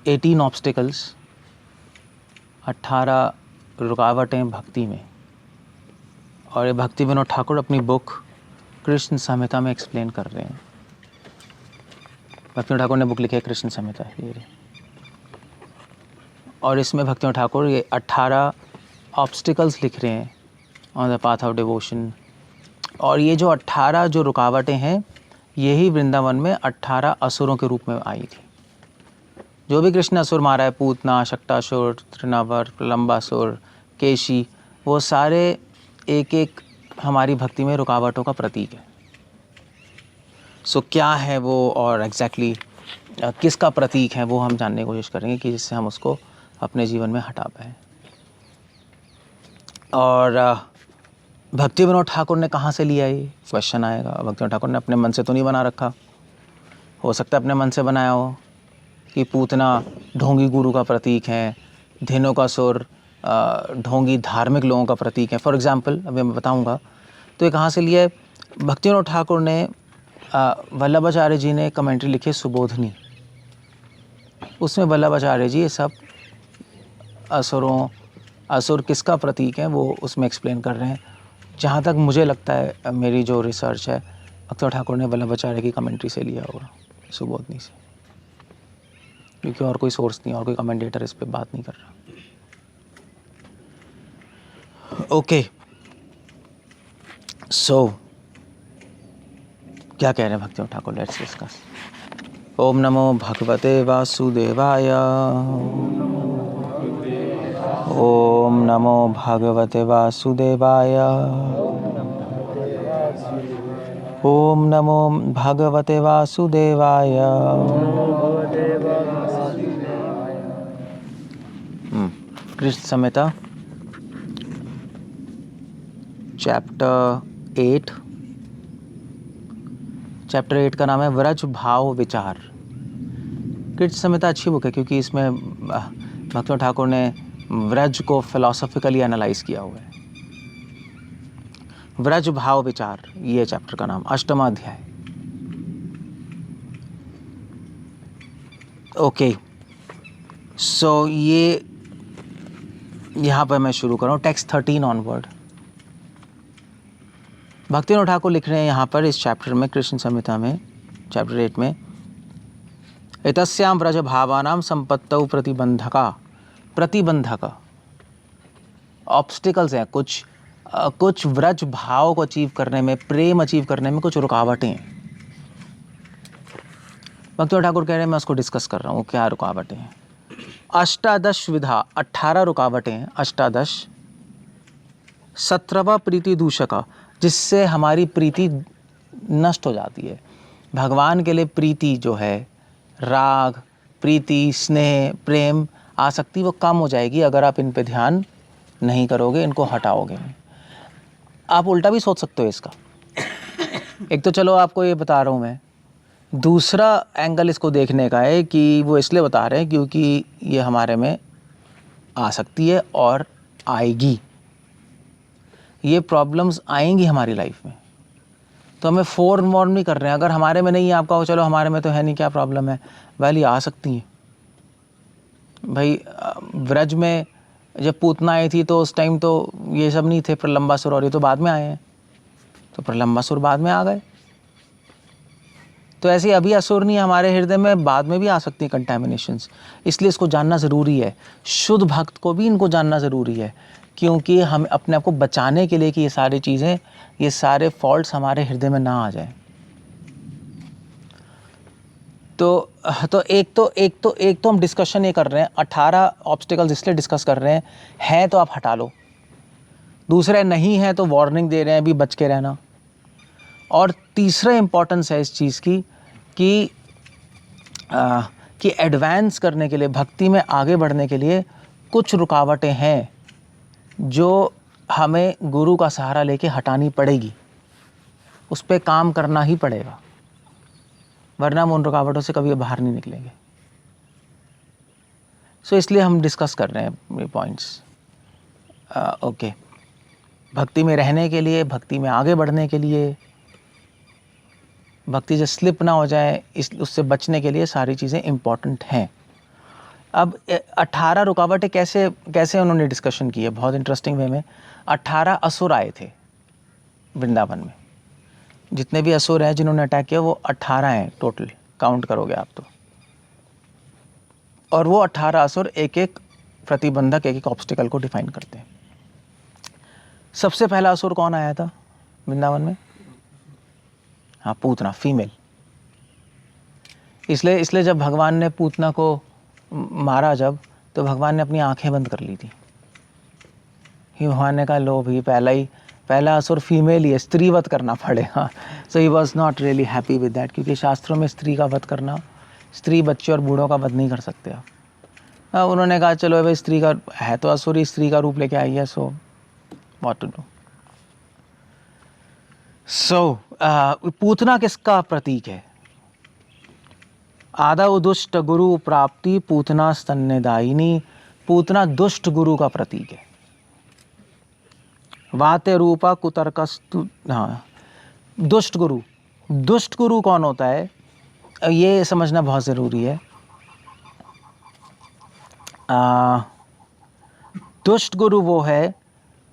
18 obstacles, 18 रुकावटें भक्ति में। और ये भक्ति विनोद ठाकुर अपनी बुक कृष्ण संहिता में एक्सप्लेन कर रहे हैं। भक्ति विनोद ठाकुर ने बुक लिखी है कृष्ण संहिता, ये। और इसमें भक्ति विनोद ठाकुर ये 18 ऑब्स्टिकल्स लिख रहे हैं on the path of devotion. और ये जो 18 जो रुकावटें हैं, यही वृंदावन में 18 असुरों के रूप में आई थी। जो भी कृष्ण असुर मारा है, पूतना, शक्टासुर, तृणावर, प्रलंबासुर, केशी, वो सारे एक एक हमारी भक्ति में रुकावटों का प्रतीक है। सो क्या है वो और एग्जैक्टली किसका प्रतीक है, वो हम जानने की कोशिश करेंगे कि जिससे हम उसको अपने जीवन में हटा पाएँ। और भक्ति विनोद ठाकुर ने कहाँ से लिया, ये क्वेश्चन आएगा। भक्ति विनोद ठाकुर ने अपने मन से तो नहीं बना रखा। हो सकता है अपने मन से बनाया हो कि पूतना ढोंगी गुरु का प्रतीक है, धेनुकासुर ढोंगी धार्मिक लोगों का प्रतीक है। फॉर एग्जांपल अभी मैं बताऊंगा। तो ये कहाँ से लिया है? भक्ति विनोद ठाकुर ने वल्लभाचार्य जी ने कमेंट्री लिखी सुबोधनी, उसमें वल्लभाचार्य जी ये सब असुर किसका प्रतीक है वो उसमें एक्सप्लेन कर रहे हैं। जहाँ तक मुझे लगता है, मेरी जो रिसर्च है, भक्ति विनोद ठाकुर ने वल्लभाचार्य की कमेंट्री से लिया होगा, सुबोधनी से, क्योंकि और कोई सोर्स नहीं, और कोई कमेंटेटर इस पे बात नहीं कर रहा। ओके, सो क्या कह रहे हैं भक्ति विनोद ठाकुर? Let's discuss. ओम नमो भगवते वासुदेवाय। ओम नमो भगवते वासुदेवाय। ओम नमो भगवते वासुदेवाय। कृष्ण संहिता चैप्टर 8 का नाम है व्रज भाव विचार। कृष्ण संहिता अच्छी बुक है क्योंकि इसमें भक्ति विनोद ठाकुर ने व्रज को फिलोसॉफिकली एनालाइज किया हुआ है। व्रज भाव विचार, ये चैप्टर का नाम, 8वां अध्याय। ओके, सो ये यहाँ पर मैं शुरू कर रहा हूँ टेक्स्ट 13 ऑनवर्ड। भक्ति विनोद ठाकुर लिख रहे हैं यहाँ पर इस चैप्टर में, कृष्ण संहिता में चैप्टर 8 में, एतस्याम व्रज भावानाम संपत्तौ प्रतिबंधक ऑब्स्टिकल्स हैं, कुछ व्रज भाव को अचीव करने में, प्रेम अचीव करने में कुछ रुकावटें हैं। भक्ति विनोद ठाकुर कह रहे हैं, मैं उसको डिस्कस कर रहा हूँ क्या रुकावटें हैं। 18 विधा, 18 रुकावटें हैं, 18। 17वां प्रीति दूषक, जिससे हमारी प्रीति नष्ट हो जाती है। भगवान के लिए प्रीति जो है, राग, प्रीति, स्नेह, प्रेम, आसक्ति, वो कम हो जाएगी अगर आप इन पे ध्यान नहीं करोगे, इनको हटाओगे। आप उल्टा भी सोच सकते हो इसका। एक तो चलो आपको ये बता रहा हूँ मैं, दूसरा एंगल इसको देखने का है कि वो इसलिए बता रहे हैं क्योंकि ये हमारे में आसक्ति है और आएगी, ये प्रॉब्लम्स आएंगी हमारी लाइफ में, तो हमें फोर्स वॉर्न नहीं कर रहे हैं। अगर हमारे में नहीं है, आपका चलो हमारे में तो है नहीं, क्या प्रॉब्लम है, वैली आ सकती है भाई। व्रज में जब पूतना आई थी तो उस टाइम तो ये सब नहीं थे, प्रलंबासुर, और ये तो बाद में आए हैं, तो प्रलंबासुर बाद में आ गए। तो ऐसे अभी असुर नहीं हमारे हृदय में, बाद में भी आ सकती हैं कंटैमिनेशंस। इसलिए इसको जानना ज़रूरी है। शुद्ध भक्त को भी इनको जानना ज़रूरी है, क्योंकि हम अपने आप को बचाने के लिए कि ये सारी चीज़ें, ये सारे फॉल्ट्स हमारे हृदय में ना आ जाए। तो एक तो हम डिस्कशन ये कर रहे हैं, 18 ऑब्स्टिकल्स इसलिए डिस्कस कर रहे हैं तो आप हटा लो, दूसरे नहीं है तो वार्निंग दे रहे हैं, भी बच के रहना। और तीसरा इम्पॉर्टेंस है इस चीज़ की कि एडवांस करने के लिए, भक्ति में आगे बढ़ने के लिए कुछ रुकावटें हैं जो हमें गुरु का सहारा लेके हटानी पड़ेगी, उस पर काम करना ही पड़ेगा, वरना हम उन रुकावटों से कभी बाहर नहीं निकलेंगे। सो इसलिए हम डिस्कस कर रहे हैं ये पॉइंट्स। ओके, भक्ति में रहने के लिए, भक्ति में आगे बढ़ने के लिए, भक्ति जो स्लिप ना हो जाए उससे बचने के लिए सारी चीज़ें इम्पॉर्टेंट हैं। अब 18 रुकावटें कैसे कैसे उन्होंने डिस्कशन की है, बहुत इंटरेस्टिंग वे में। 18 असुर आए थे वृंदावन में, जितने भी असुर हैं जिन्होंने अटैक किया वो 18 हैं टोटल, काउंट करोगे आप तो। और वो 18 असुर एक एक प्रतिबंधक, एक एक ऑब्स्टिकल को डिफाइन करते हैं। सबसे पहला असुर कौन आया था वृंदावन में? हाँ, पूतना, फीमेल। इसलिए जब भगवान ने पूतना को मारा जब, तो भगवान ने अपनी आंखें बंद कर ली थी। भगवान ने कहा लो भी पहला असुर फीमेल ही है, स्त्री वध करना पड़ेगा। So he was not really happy with that, क्योंकि शास्त्रों में स्त्री का वध करना, स्त्री, बच्चे और बूढ़ों का वध नहीं कर सकते आप। उन्होंने कहा चलो भाई, स्त्री का है तो असुर ही, स्त्री का रूप लेके आई है, सो व्हाट टू डू। सो पूतना किसका प्रतीक है? आदौ दुष्ट गुरु प्राप्ति पूतना स्तन्यदायिनी। पूतना दुष्ट गुरु का प्रतीक है। वाते रूपा कुतर्कस्तु। हाँ, दुष्ट गुरु। दुष्ट गुरु कौन होता है ये समझना बहुत ज़रूरी है। दुष्ट गुरु वो है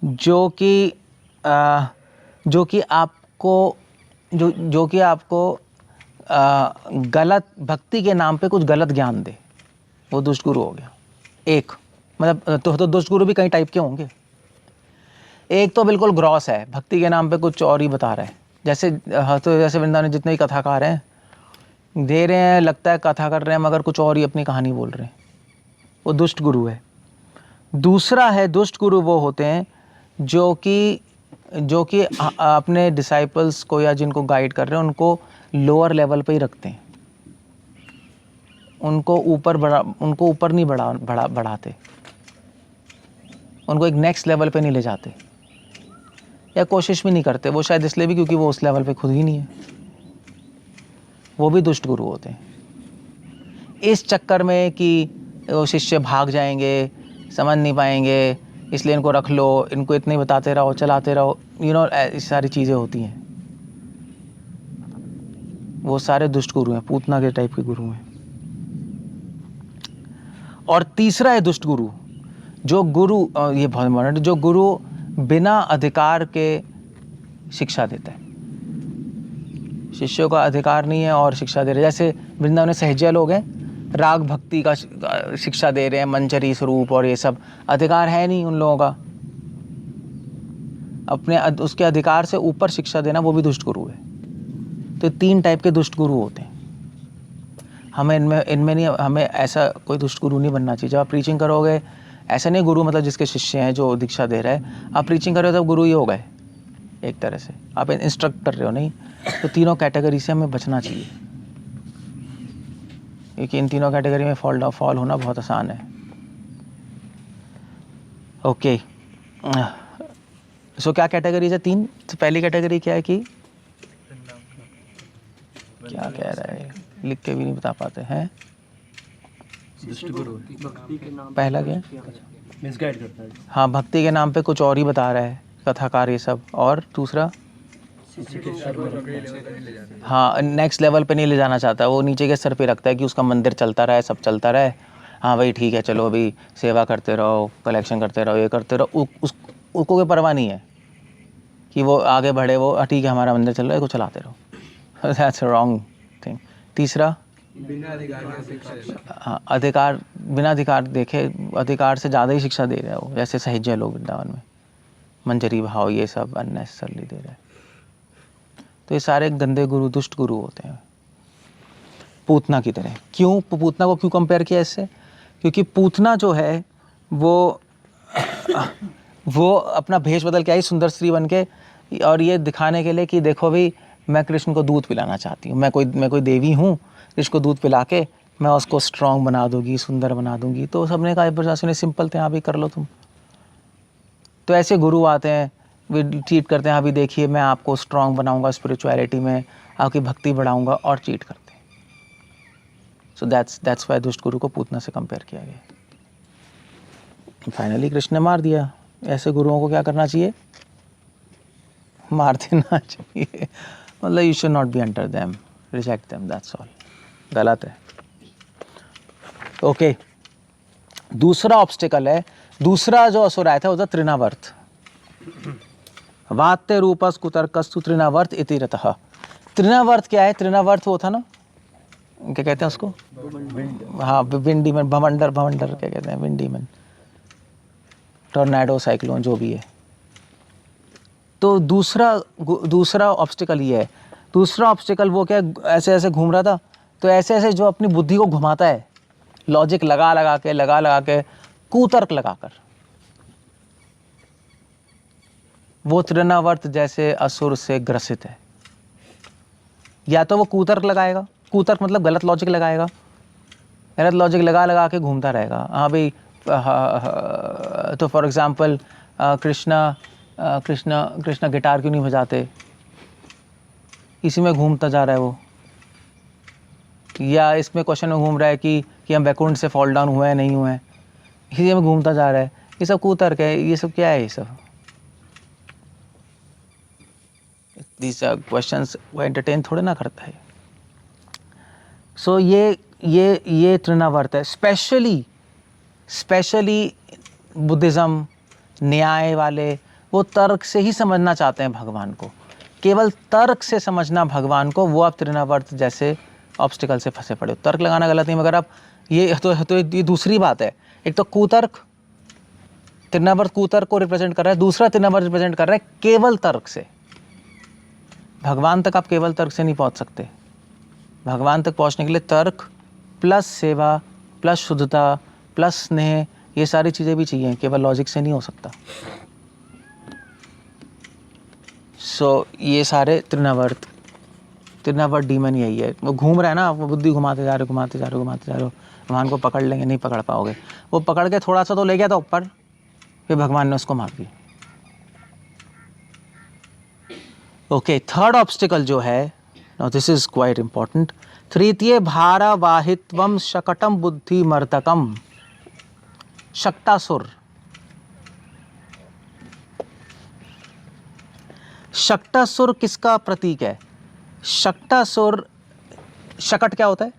जो कि आपको गलत भक्ति के नाम पे कुछ गलत ज्ञान दे, वो दुष्ट गुरु हो गया। एक मतलब तो दुष्ट गुरु भी कई टाइप के होंगे। एक तो बिल्कुल ग्रॉस है, भक्ति के नाम पे कुछ और ही बता रहा है। जैसे वृंदावन जितने भी कथाकार हैं, दे रहे हैं, लगता है कथा कर रहे हैं, मगर कुछ और ही अपनी कहानी बोल रहे हैं, वो दुष्ट गुरु है। दूसरा है, दुष्ट गुरु वो होते हैं जो कि अपने डिसाइपल्स को या जिनको गाइड कर रहे हैं उनको लोअर लेवल पे ही रखते हैं, उनको ऊपर नहीं बढ़ाते, उनको एक नेक्स्ट लेवल पे नहीं ले जाते, या कोशिश भी नहीं करते। वो शायद इसलिए भी क्योंकि वो उस लेवल पे खुद ही नहीं है। वो भी दुष्ट गुरु होते हैं। इस चक्कर में कि वो शिष्य भाग जाएंगे, समझ नहीं पाएंगे, इसलिए इनको रख लो, इनको इतने बताते रहो, चलाते रहो, ऐसी सारी चीज़ें होती हैं। वो सारे दुष्ट गुरु हैं, पूतना के टाइप के गुरु हैं। और तीसरा है दुष्ट गुरु, जो गुरु, ये बहुत इम्पोर्टेंट, जो गुरु बिना अधिकार के शिक्षा देता है। शिष्यों का अधिकार नहीं है और शिक्षा दे रहे, जैसे वृंदावन में सहजिया लोग हैं, राग भक्ति का शिक्षा दे रहे हैं, मंजरी स्वरूप और ये सब, अधिकार है नहीं उन लोगों का। अपने उसके अधिकार से ऊपर शिक्षा देना, वो भी दुष्ट गुरु है। तो 3 टाइप के दुष्ट गुरु होते हैं। हमें ऐसा कोई दुष्ट गुरु नहीं बनना चाहिए। जब आप प्रीचिंग करोगे, ऐसा नहीं गुरु मतलब जिसके शिष्य हैं जो दीक्षा दे रहे हैं, आप प्रीचिंग कर रहे हो तब गुरु ही हो गए एक तरह से, आप इंस्ट्रक्ट कर रहे हो नहीं। तो तीनों कैटेगरी से हमें बचना चाहिए, क्योंकि इन तीनों कैटेगरी में फॉल होना बहुत आसान है। ओके, सो क्या कैटेगरीज है? 3। तो पहली कैटेगरी क्या है कि क्या कह रहा है, लिख के भी नहीं बता पाते हैं। पहला क्या? मिसगाइड करता है। हाँ, भक्ति के नाम पे कुछ और ही बता रहा है कथाकार ये सब। और दूसरा, हाँ, नेक्स्ट लेवल पे नहीं ले जाना चाहता, वो नीचे के सर पे रखता है कि उसका मंदिर चलता रहे, सब चलता रहे। हाँ भाई ठीक है, चलो अभी सेवा करते रहो, कलेक्शन करते रहो, ये करते रहो। उसको कोई परवाह नहीं है कि वो आगे बढ़े, वो ठीक है हमारा मंदिर चल रहा है, को चलाते रहो। That's a wrong thing. तीसरा, हाँ, बिना अधिकार देखे, अधिकार से ज़्यादा ही शिक्षा दे रहे हो, जैसे सहज्य लोग वृंदावन में मंजरी भाव ये सब अननेसेसरली दे रहे हैं। तो ये सारे गंदे गुरु, दुष्ट गुरु होते हैं, पूतना की तरह। क्यों पूतना को क्यों कंपेयर किया इससे? क्योंकि पूतना जो है वो अपना भेष बदल के आई सुंदर स्त्री बन के, और ये दिखाने के लिए कि देखो भाई मैं कृष्ण को दूध पिलाना चाहती हूँ, मैं कोई देवी हूँ, कृष्ण को दूध पिला के मैं उसको स्ट्रॉन्ग बना दूंगी, सुंदर बना दूंगी। तो सबने कहा प्रशासन सिंपल थे, हाँ भी कर लो तुम। तो ऐसे गुरु आते हैं, वे चीट करते हैं, हाँ भी देखिए मैं आपको स्ट्रॉन्ग बनाऊंगा स्पिरिचुअलिटी में, आपकी भक्ति बढ़ाऊंगा, और चीट करते हैं। सो दैट्स वाई दुष्ट गुरु को पूतना से कंपेयर किया गया। फाइनली कृष्ण ने मार दिया। ऐसे गुरुओं को क्या करना चाहिए? मार देना चाहिए। मतलब you should not be under them, reject them, that's all. गलत है। ओके, दूसरा ऑब्स्टिकल है, दूसरा जो असुर आया था वो था तृणावर्त। वात्य रूपस कुतर्कस्तु तृणावर्त इति रतः। तृणावर्त क्या है? तृणावर्त वो था ना, क्या कहते हैं उसको? हाँ, विंडीमन, भवंडर, भवंडर क्या कहते हैं, विंडीमन, टॉर्नेडो, साइक्लोन, जो भी है। तो दूसरा ऑब्स्टिकल ये है। दूसरा ऑब्स्टिकल वो क्या, ऐसे ऐसे घूम रहा था, तो ऐसे ऐसे जो अपनी बुद्धि को घुमाता है, लॉजिक लगा लगा के, कुतर्क लगाकर, वो तृणावर्त जैसे असुर से ग्रसित है। या तो वो कुतर्क लगाएगा, कुतर्क मतलब गलत लॉजिक लगाएगा, गलत लॉजिक लगा के घूमता रहेगा। हाँ भाई, तो फॉर एग्जांपल कृष्णा गिटार क्यों नहीं बजाते, इसी में घूमता जा रहा है वो। या इसमें क्वेश्चन में घूम रहा है कि हम वैकुंठ से फॉल डाउन हुए हैं नहीं हुए हैं, इसी में घूमता जा रहा है। ये सब कुतर्क है, ये सब क्या है? ये सब these क्वेश्चंस वो एंटरटेन थोड़े ना करता है। सो ये तृणावर्त है। स्पेशली बुद्धिज़्म, न्याय वाले, वो तर्क से ही समझना चाहते हैं भगवान को, केवल तर्क से समझना भगवान को, वो आप तृणावर्त जैसे ऑब्स्टिकल से फंसे पड़े हो। तर्क लगाना गलत नहीं, मगर आप ये दूसरी बात है। एक तो कुतर्क, तृणावर्त कुतर्क को रिप्रेजेंट कर रहा है, दूसरा तृणावर्त रिप्रेजेंट कर रहा है केवल तर्क से। भगवान तक आप केवल तर्क से नहीं पहुंच सकते। भगवान तक पहुंचने के लिए तर्क प्लस सेवा प्लस शुद्धता प्लस स्नेह, ये सारी चीज़ें भी चाहिए, केवल लॉजिक से नहीं हो सकता। सो ये सारे तृणावर्त डीमन यही है। वो घूम रहा है ना, वो बुद्धि घुमाते जा रहे हो, भगवान को पकड़ लेंगे, नहीं पकड़ पाओगे। वो पकड़ के थोड़ा सा तो ले गया था ऊपर, फिर भगवान ने उसको मार दिया। ओके, थर्ड ऑब्स्टिकल जो है, now this is quite important. तृतीय भारवाहित्वम शकटम बुद्धि मर्दकम। शक्टासुर। शक्टासुर किसका प्रतीक है? शक्टासुर, शकट क्या होता है?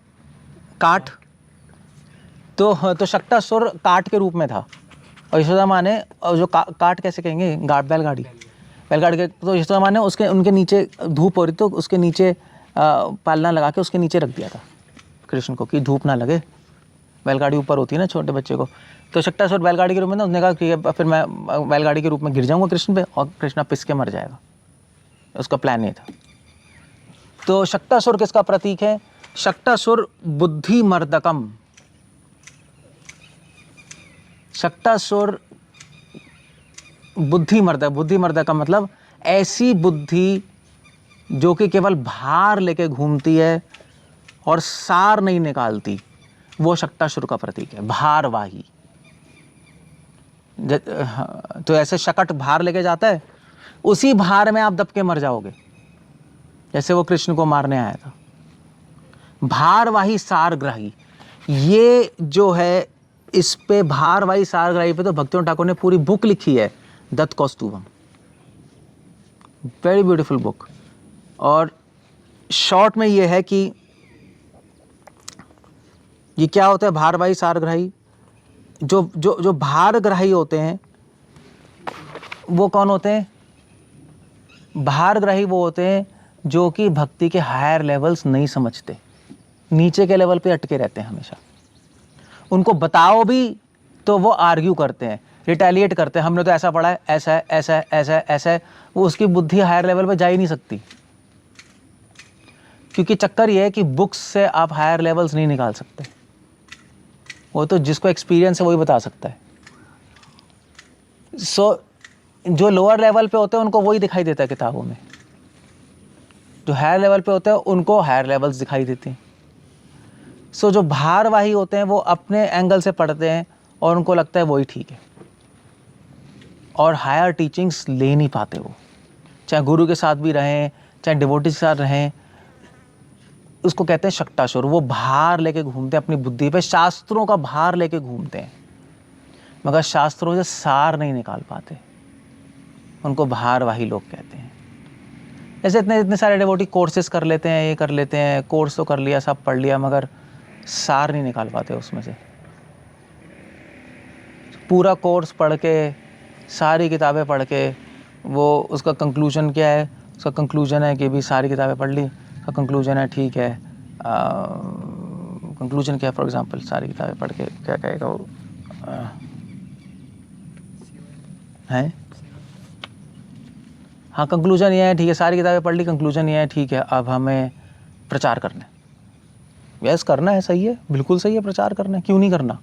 काठ। तो शक्टासुर काठ के रूप में था, और यशोदा माँ ने, और जो काठ कैसे कहेंगे, बैलगाड़ी के, तो यशोदा माँ ने उनके नीचे धूप हो रही, तो उसके नीचे पालना लगा के उसके नीचे रख दिया था कृष्ण को, कि धूप ना लगे। बैलगाड़ी ऊपर होती है ना छोटे बच्चे को। तो शक्टासुर बैलगाड़ी के रूप में ना, उसने कहा कि फिर मैं बैलगाड़ी के रूप में गिर जाऊंगा कृष्ण पे, और कृष्णा पिस के मर जाएगा। उसका प्लान ये था। तो शक्टासुर किसका प्रतीक है? शक्टासुर बुद्धि मर्दकम। शक्टासुर बुद्धि मर्दक का मतलब ऐसी बुद्धि जो कि केवल भार लेके घूमती है और सार नहीं निकालती, वो शक्टासुर का प्रतीक है। भारवाही। तो ऐसे शकट भार लेके जाता है, उसी भार में आप दब के मर जाओगे, जैसे वो कृष्ण को मारने आया था। भारवाही सारग्राही, ये जो है, इस पे भारवाही सारग्राही पे तो भक्तियों ठाकुर ने पूरी बुक लिखी है, Datta Kaustubham. Very beautiful book. और शॉर्ट में ये है कि ये क्या होता है भारवाही सारग्राही। जो भारग्राही होते हैं वो कौन होते हैं? भारग्राही वो होते हैं जो कि भक्ति के हायर लेवल्स नहीं समझते, नीचे के लेवल पे अटके रहते हैं हमेशा। उनको बताओ भी तो वो आर्ग्यू करते हैं, रिटेलिएट करते हैं, हमने तो ऐसा पढ़ा है, ऐसा है, ऐसा है, ऐसा है, ऐसा है। वो उसकी बुद्धि हायर लेवल पे जा ही नहीं सकती, क्योंकि चक्कर ये है कि बुक्स से आप हायर लेवल्स नहीं निकाल सकते। वो तो जिसको एक्सपीरियंस है वही बता सकता है। सो जो लोअर लेवल पे होते हैं उनको वही दिखाई देता है किताबों में, जो हायर लेवल पे होते हैं उनको हायर लेवल्स दिखाई देते हैं। सो जो भारवाही होते हैं वो अपने एंगल से पढ़ते हैं और उनको लगता है वही ठीक है, और हायर टीचिंग्स ले नहीं पाते वो, चाहे गुरु के साथ भी रहें, चाहे डिवोटी के साथ रहें। उसको कहते हैं शक्टासुर। वो भार लेके घूमते हैं अपनी बुद्धि पे, शास्त्रों का भार लेके घूमते हैं, मगर शास्त्रों से सार नहीं निकाल पाते। उनको भारवाही लोग कहते हैं। जैसे इतने सारे डिवोटी कोर्सेज कर लेते हैं, ये कर लेते हैं, कोर्स तो कर लिया, सब पढ़ लिया, मगर सार नहीं निकाल पाते उसमें से। पूरा कोर्स पढ़ के, सारी किताबें पढ़ के, वो उसका कंक्लूजन क्या है? उसका कंक्लूजन है कि भी सारी किताबें पढ़ ली, उसका कंक्लूजन है ठीक है। कंक्लूजन क्या है? फॉर एग्जांपल सारी किताबें पढ़ के क्या कहेगा वो? है हाँ, कंक्लूजन ये है ठीक है, सारी किताबें पढ़ ली, कंक्लूजन ये है ठीक है, अब हमें प्रचार करना है। यस, करना है, सही है, बिल्कुल सही है, प्रचार करना है, क्यों नहीं करना?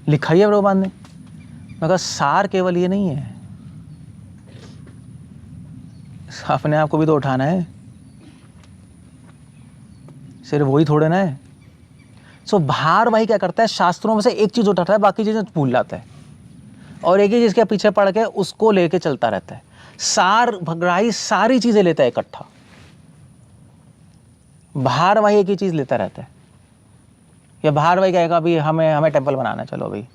लिखा ही है प्रभुपाद ने। मगर सार केवल ये नहीं है, अपने आप को भी तो उठाना है, सिर्फ वही थोड़े ना है। सो भार भाई क्या करता है? शास्त्रों में से एक चीज उठाता है, बाकी चीजें भूल जाता है, और एक ही चीज के पीछे पड़ के उसको लेके चलता रहता है। सार भगराई सारी चीजें लेता है इकट्ठा, भार भाई एक ही चीज लेता रहता है। या भार भाई कहेगा भी हमें टेम्पल बनाना है, चलो भाई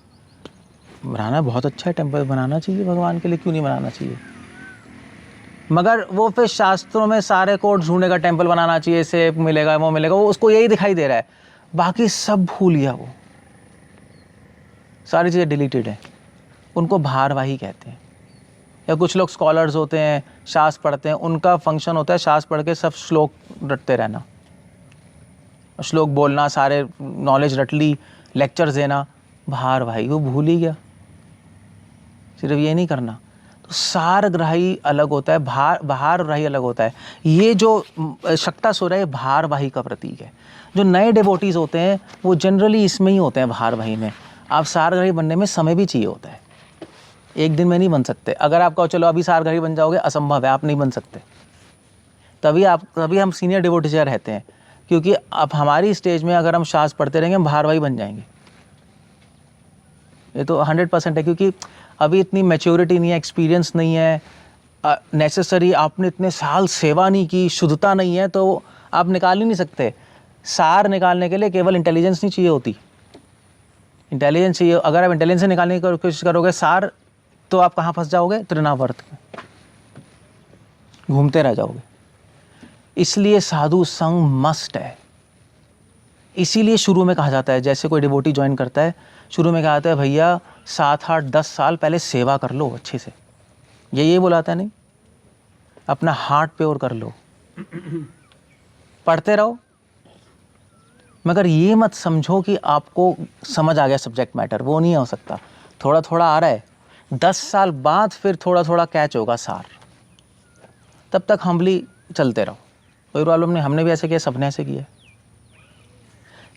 बनाना, बहुत अच्छा है, टेम्पल बनाना चाहिए भगवान के लिए, क्यों नहीं बनाना चाहिए? मगर वो फिर शास्त्रों में सारे कोड ढूंढेगा, टेम्पल बनाना चाहिए, सेब मिलेगा, वो मिलेगा, वो उसको यही दिखाई दे रहा है, बाकी सब भूल गया, वो सारी चीज़ें डिलीटेड है। उनको भारवाही कहते हैं। या कुछ लोग स्कॉलर्स होते हैं, शास्त्र पढ़ते हैं, उनका फंक्शन होता है शास्त्र पढ़ के सब श्लोक रटते रहना, श्लोक बोलना, सारे नॉलेज रट ली, लेक्चर्स देना। भारवाही वो भूल ही गया। सिर्फ ये नहीं करना, तो सारग्राही अलग होता है, भारवाही अलग होता है। ये जो शक्तासुर है, भारवाही का प्रतीक है। जो नए डिवोटीज होते हैं वो जनरली इसमें ही होते हैं, भारवाही में। आप सारग्राही बनने में समय भी चाहिए होता है, एक दिन में नहीं बन सकते। अगर आप कहो चलो अभी सारग्राही बन जाओगे, असंभव है, आप नहीं बन सकते। तभी हम सीनियर डिवोटीज रहते हैं, क्योंकि अब हमारी स्टेज में अगर हम शास्त्र पढ़ते रहेंगे, हम भारवाही बन जाएंगे। ये तो 100% है, क्योंकि अभी इतनी मैच्योरिटी नहीं है, एक्सपीरियंस नहीं है, नेसेसरी आपने इतने साल सेवा नहीं की, शुद्धता नहीं है, तो आप निकाल ही नहीं सकते। सार निकालने के लिए केवल इंटेलिजेंस नहीं चाहिए होती, इंटेलिजेंस चाहिए। अगर आप इंटेलिजेंस निकालने की कोशिश करोगे सार, तो आप कहाँ फंस जाओगे? तृणावर्त में घूमते रह जाओगे। इसलिए साधु संग मस्ट है। इसीलिए शुरू में कहा जाता है, जैसे कोई डिवोटी ज्वाइन करता है, शुरू में कहा जाता है भैया 7, 8, 10 साल पहले सेवा कर लो अच्छे से। ये बुलाता है नहीं, अपना हार्ट प्योर कर लो, पढ़ते रहो, मगर ये मत समझो कि आपको समझ आ गया सब्जेक्ट मैटर, वो नहीं हो सकता। थोड़ा थोड़ा आ रहा है, 10 साल बाद फिर थोड़ा थोड़ा कैच होगा सार। तब तक हम्बली चलते रहो, कोई प्रॉब्लम नहीं। हमने भी ऐसे किया, सबने ऐसे किया।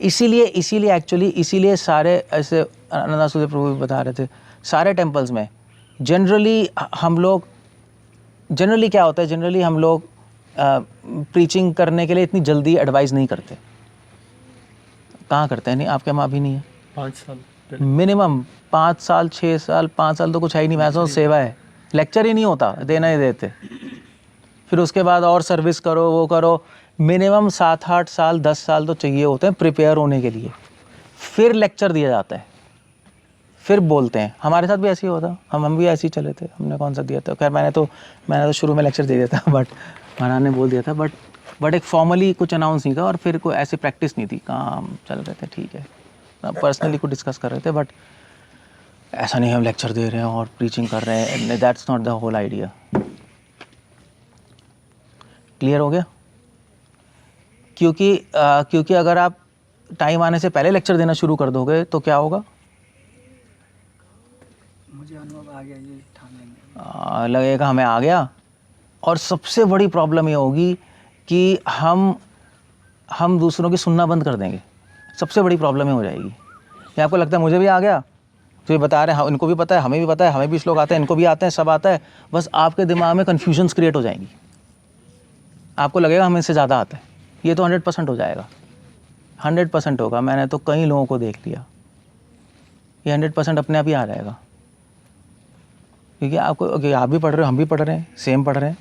इसीलिए सारे ऐसे आनंदासुदेव प्रभु भी बता रहे थे, सारे टेम्पल्स में जनरली क्या होता है, जनरली हम लोग प्रीचिंग करने के लिए इतनी जल्दी एडवाइस नहीं करते। कहाँ करते हैं? नहीं, आपके माँ भी नहीं है। 5 साल मिनिमम 5 साल, 6 साल, 5 साल तो कुछ है ही नहीं। वैसा सेवा है, लेक्चर ही नहीं होता, देना ही देते। फिर उसके बाद और सर्विस करो, वो करो। मिनिमम 7, 8 साल, 10 साल तो चाहिए होते हैं प्रिपेयर होने के लिए। फिर लेक्चर दिया जाता है, फिर बोलते हैं। हमारे साथ भी ऐसे ही होता, हम भी ऐसे ही चले थे। हमने कौन सा दिया था? खैर मैंने तो शुरू में लेक्चर दे दिया था, बट महाराज ने बोल दिया था, बट एक फॉर्मली कुछ अनाउंस नहीं था, और फिर कोई ऐसी प्रैक्टिस नहीं थी। काम चल रहे थे, ठीक है, पर्सनली कुछ डिस्कस कर रहे थे, बट ऐसा नहीं हम लेक्चर दे रहे हैं और प्रीचिंग कर रहे हैं। That's not the whole idea. Clear हो गया? क्योंकि अगर आप टाइम आने से पहले लेक्चर देना शुरू कर दोगे तो क्या होगा? मुझे अनुभव आ गया, ये ठान लेंगे, लगेगा हमें आ गया। और सबसे बड़ी प्रॉब्लम ये होगी कि हम दूसरों की सुनना बंद कर देंगे। सबसे बड़ी प्रॉब्लम ये हो जाएगी। ये आपको लगता है मुझे भी आ गया, तो ये बता रहे हैं, इनको भी पता है, हमें भी पता है, हमें भी श्लोक आते हैं, इनको भी आते हैं, सब आता है, बस आपके दिमाग में कन्फ्यूजन्स क्रिएट हो जाएंगी। आपको लगेगा हमें इससे ज़्यादा आता है। ये तो 100% हो जाएगा, 100% होगा। मैंने तो कई लोगों को देख लिया, ये 100% अपने आप ही आ जाएगा। क्योंकि आप भी पढ़ रहे हो, हम भी पढ़ रहे हैं, सेम पढ़ रहे हैं,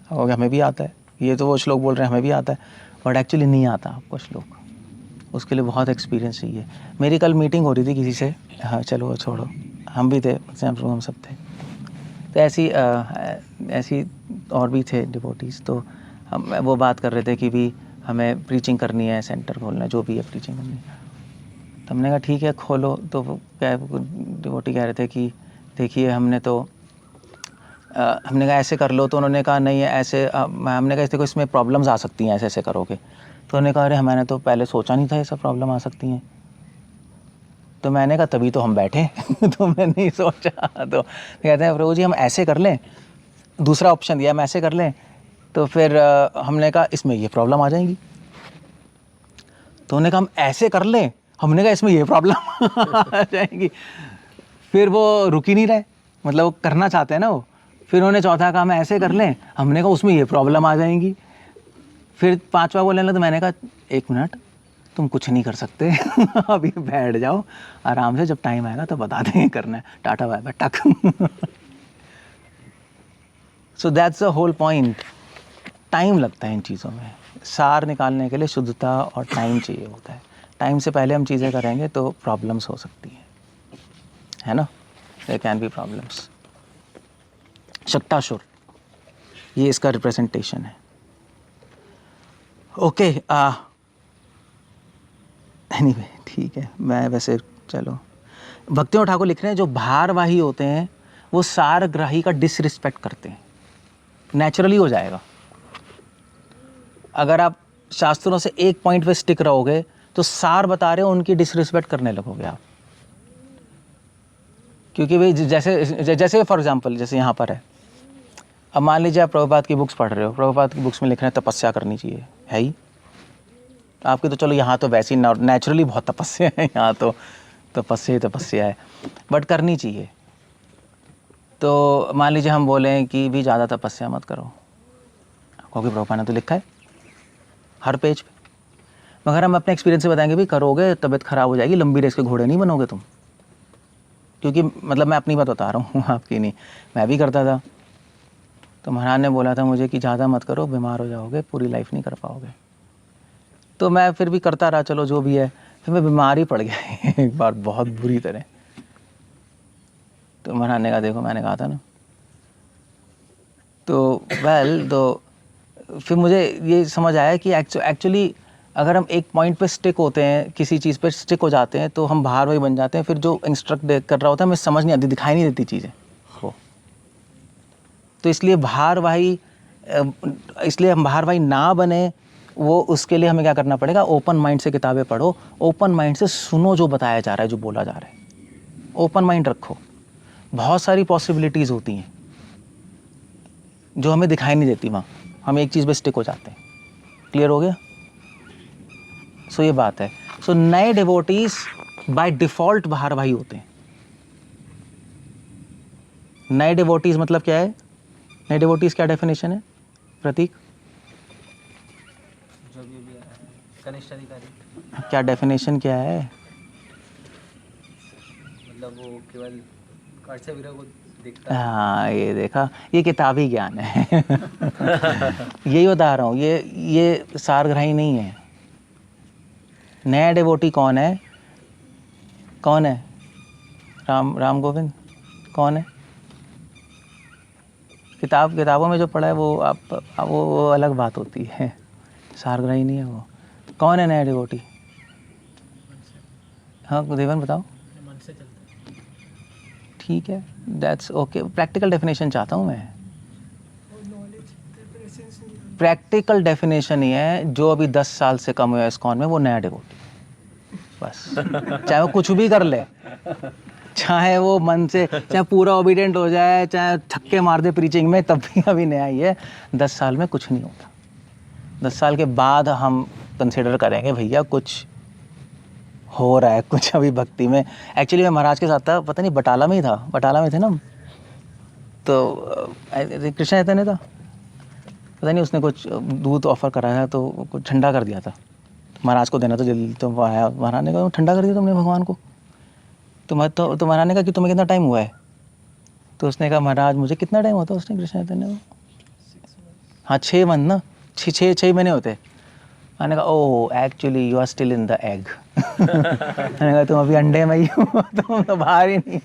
और हमें भी आता है। ये तो वो श्लोक बोल रहे हैं हमें भी आता है, बट एक्चुअली नहीं आता आपको श्लोक। उसके लिए बहुत एक्सपीरियंस चाहिए। मेरी कल मीटिंग हो रही थी किसी से, हाँ चलो छोड़ो, हम भी थे, हम सब थे, तो ऐसी और भी थे डिवोटीज़। तो हम वो बात कर रहे थे कि भी हमें प्रीचिंग करनी है, सेंटर खोलना है, जो भी है प्रीचिंग करनी है। तो हमने कहा ठीक है खोलो। तो वो क्या डिवोटी कह रहे थे कि देखिए हमने कहा ऐसे कर लो। तो उन्होंने कहा नहीं है ऐसे, हमने कहा देखो इसमें प्रॉब्लम्स आ सकती हैं ऐसे ऐसे करोगे। तो उन्होंने कहा अरे मैंने तो पहले सोचा नहीं था ये सब प्रॉब्लम आ सकती हैं। तो मैंने कहा तभी तो हम बैठे तो मैंने नहीं सोचा। तो कहते हैं प्रभु जी हम ऐसे कर लें, दूसरा ऑप्शन दिया हम ऐसे कर लें। तो फिर हमने कहा इसमें ये प्रॉब्लम आ जाएंगी। तो उन्होंने कहा हम ऐसे कर लें, हमने कहा इसमें ये प्रॉब्लम आ जाएंगी। फिर वो रुक ही नहीं रहे, मतलब वो करना चाहते हैं ना वो। फिर उन्होंने चौथा कहा हम ऐसे कर लें, हमने कहा उसमें ये प्रॉब्लम आ जाएंगी। फिर पांचवा बोलने लगा तो मैंने कहा एक मिनट तुम कुछ नहीं कर सकते अभी बैठ जाओ आराम से, जब टाइम आएगा तो बता देंगे करना है, टाटा बाय बाय टक। So that's the whole point. Time लगता है इन चीज़ों में, सार निकालने के लिए शुद्धता और टाइम चाहिए होता है। टाइम से पहले हम चीज़ें करेंगे तो प्रॉब्लम्स हो सकती हैं, है ना, there can be problems. Shaktasur ये इसका रिप्रेजेंटेशन है। ओके एनीवे ठीक है। मैं वैसे चलो भक्तियों ठाकुर लिख रहे हैं जो भारवाही होते हैं वो सारग्राही का डिसरिस्पेक्ट करते हैं, नेचुरली हो जाएगा। अगर आप शास्त्रों से एक पॉइंट पे स्टिक रहोगे तो सार बता रहे हो उनकी डिसरिस्पेक्ट करने लगोगे आप। क्योंकि भाई जैसे फॉर एग्जांपल जैसे यहाँ पर है, अब मान लीजिए आप प्रभुपाद की बुक्स पढ़ रहे हो, प्रभुपाद की बुक्स में लिख रहे हैं तपस्या करनी चाहिए, है ही आपकी। तो चलो यहाँ तो वैसे ही नेचुरली बहुत तपस्या है, यहाँ तो तपस्या है, बट करनी चाहिए। तो मान लीजिए हम बोलें कि भी ज़्यादा तपस्या मत करो, क्योंकि प्रभुपाद ने तो लिखा है हर पेज पे। मगर हम अपने एक्सपीरियंस से बताएंगे भी करोगे तबीयत ख़राब हो जाएगी, लंबी रेस के घोड़े नहीं बनोगे तुम। क्योंकि मतलब मैं अपनी बात बता रहा हूँ आपकी नहीं, मैं भी करता था। तो महाराज ने बोला था मुझे कि ज़्यादा मत करो, बीमार हो जाओगे, पूरी लाइफ नहीं कर पाओगे। तो मैं फिर भी करता रहा, चलो जो भी है। फिर मैं बीमार ही पड़ गया एक बार बहुत बुरी तरह। तो महाराज ने कहा देखो मैंने कहा था ना। तो तो फिर मुझे ये समझ आया कि एक्चुअली अगर हम एक पॉइंट पे स्टिक होते हैं, किसी चीज़ पे स्टिक हो जाते हैं तो हम बाहर वही बन जाते हैं। फिर जो इंस्ट्रक्ट कर रहा होता है हमें समझ नहीं आती, दिखाई नहीं देती चीज़ें वो। तो इसलिए हम भारवाही ना बने, वो उसके लिए हमें क्या करना पड़ेगा, ओपन माइंड से किताबें पढ़ो, ओपन माइंड से सुनो जो बताया जा रहा है, जो बोला जा रहा है, ओपन माइंड रखो। बहुत सारी पॉसिबिलिटीज़ होती हैं जो हमें दिखाई नहीं देती, वहाँ हम एक चीज़ पे स्टिक हो जाते हैं। क्लियर हो गया? सो ये बात है। सो नए डिवोटीज बाय डिफॉल्ट भारवाही होते हैं। नए डिवोटीज मतलब क्या है? नए डिवोटीज क्या डेफिनेशन है प्रतीक? जो भी कनिष्ठ अधिकारी, क्या डेफिनेशन क्या है? मतलब वो केवल कर्तव्य विरह को देखता है। हाँ ये देखा, ये किताबी ज्ञान है यही बता रहा हूँ, ये सारग्राही नहीं है। नया डिवोटी कौन है? कौन है? राम गोविंद कौन है? किताबों में जो पढ़ा है वो वो अलग बात होती है, सारग्राही नहीं है वो। कौन है नया डिवोटी? हाँ देवन बताओ। मन से चलता है। ठीक है, दैट्स ओके। प्रैक्टिकल डेफिनेशन चाहता हूँ मैं। प्रैक्टिकल डेफिनेशन ही है जो अभी 10 साल से कम हुआ इस्कॉन में, वो नया डिवोटी बस। चाहे वो कुछ भी कर ले, चाहे वो मन से, चाहे पूरा ओबीडिएंट हो जाए, चाहे थक्के मार दे प्रीचिंग में, तब भी अभी नया ही है। 10 साल में कुछ नहीं होता। 10 साल के बाद हम कंसिडर करेंगे भैया कुछ हो रहा है, कुछ अभी भक्ति में। एक्चुअली मैं महाराज के साथ था, पता नहीं बटाला में ही था, बटाला में थे ना। तो कृष्ण चैतन्य था, पता नहीं उसने कुछ दूध ऑफर कराया था तो कुछ ठंडा कर दिया था, महाराज को देना था जल्दी। तो आया महाराज ने कहा ठंडा कर दिया तुमने भगवान को? तो महाराज ने कहा कि तुम्हें कितना टाइम हुआ है? तो उसने कहा महाराज मुझे कितना टाइम होता है? उसने कृष्ण चैतन्य को, हाँ 6 मंथ ना, 6 महीने होते। मैंने कहा oh actually you are still in the egg. मैंने कहा तुम अभी अंडे में ही हो, तुम तो बाहर ही नहीं।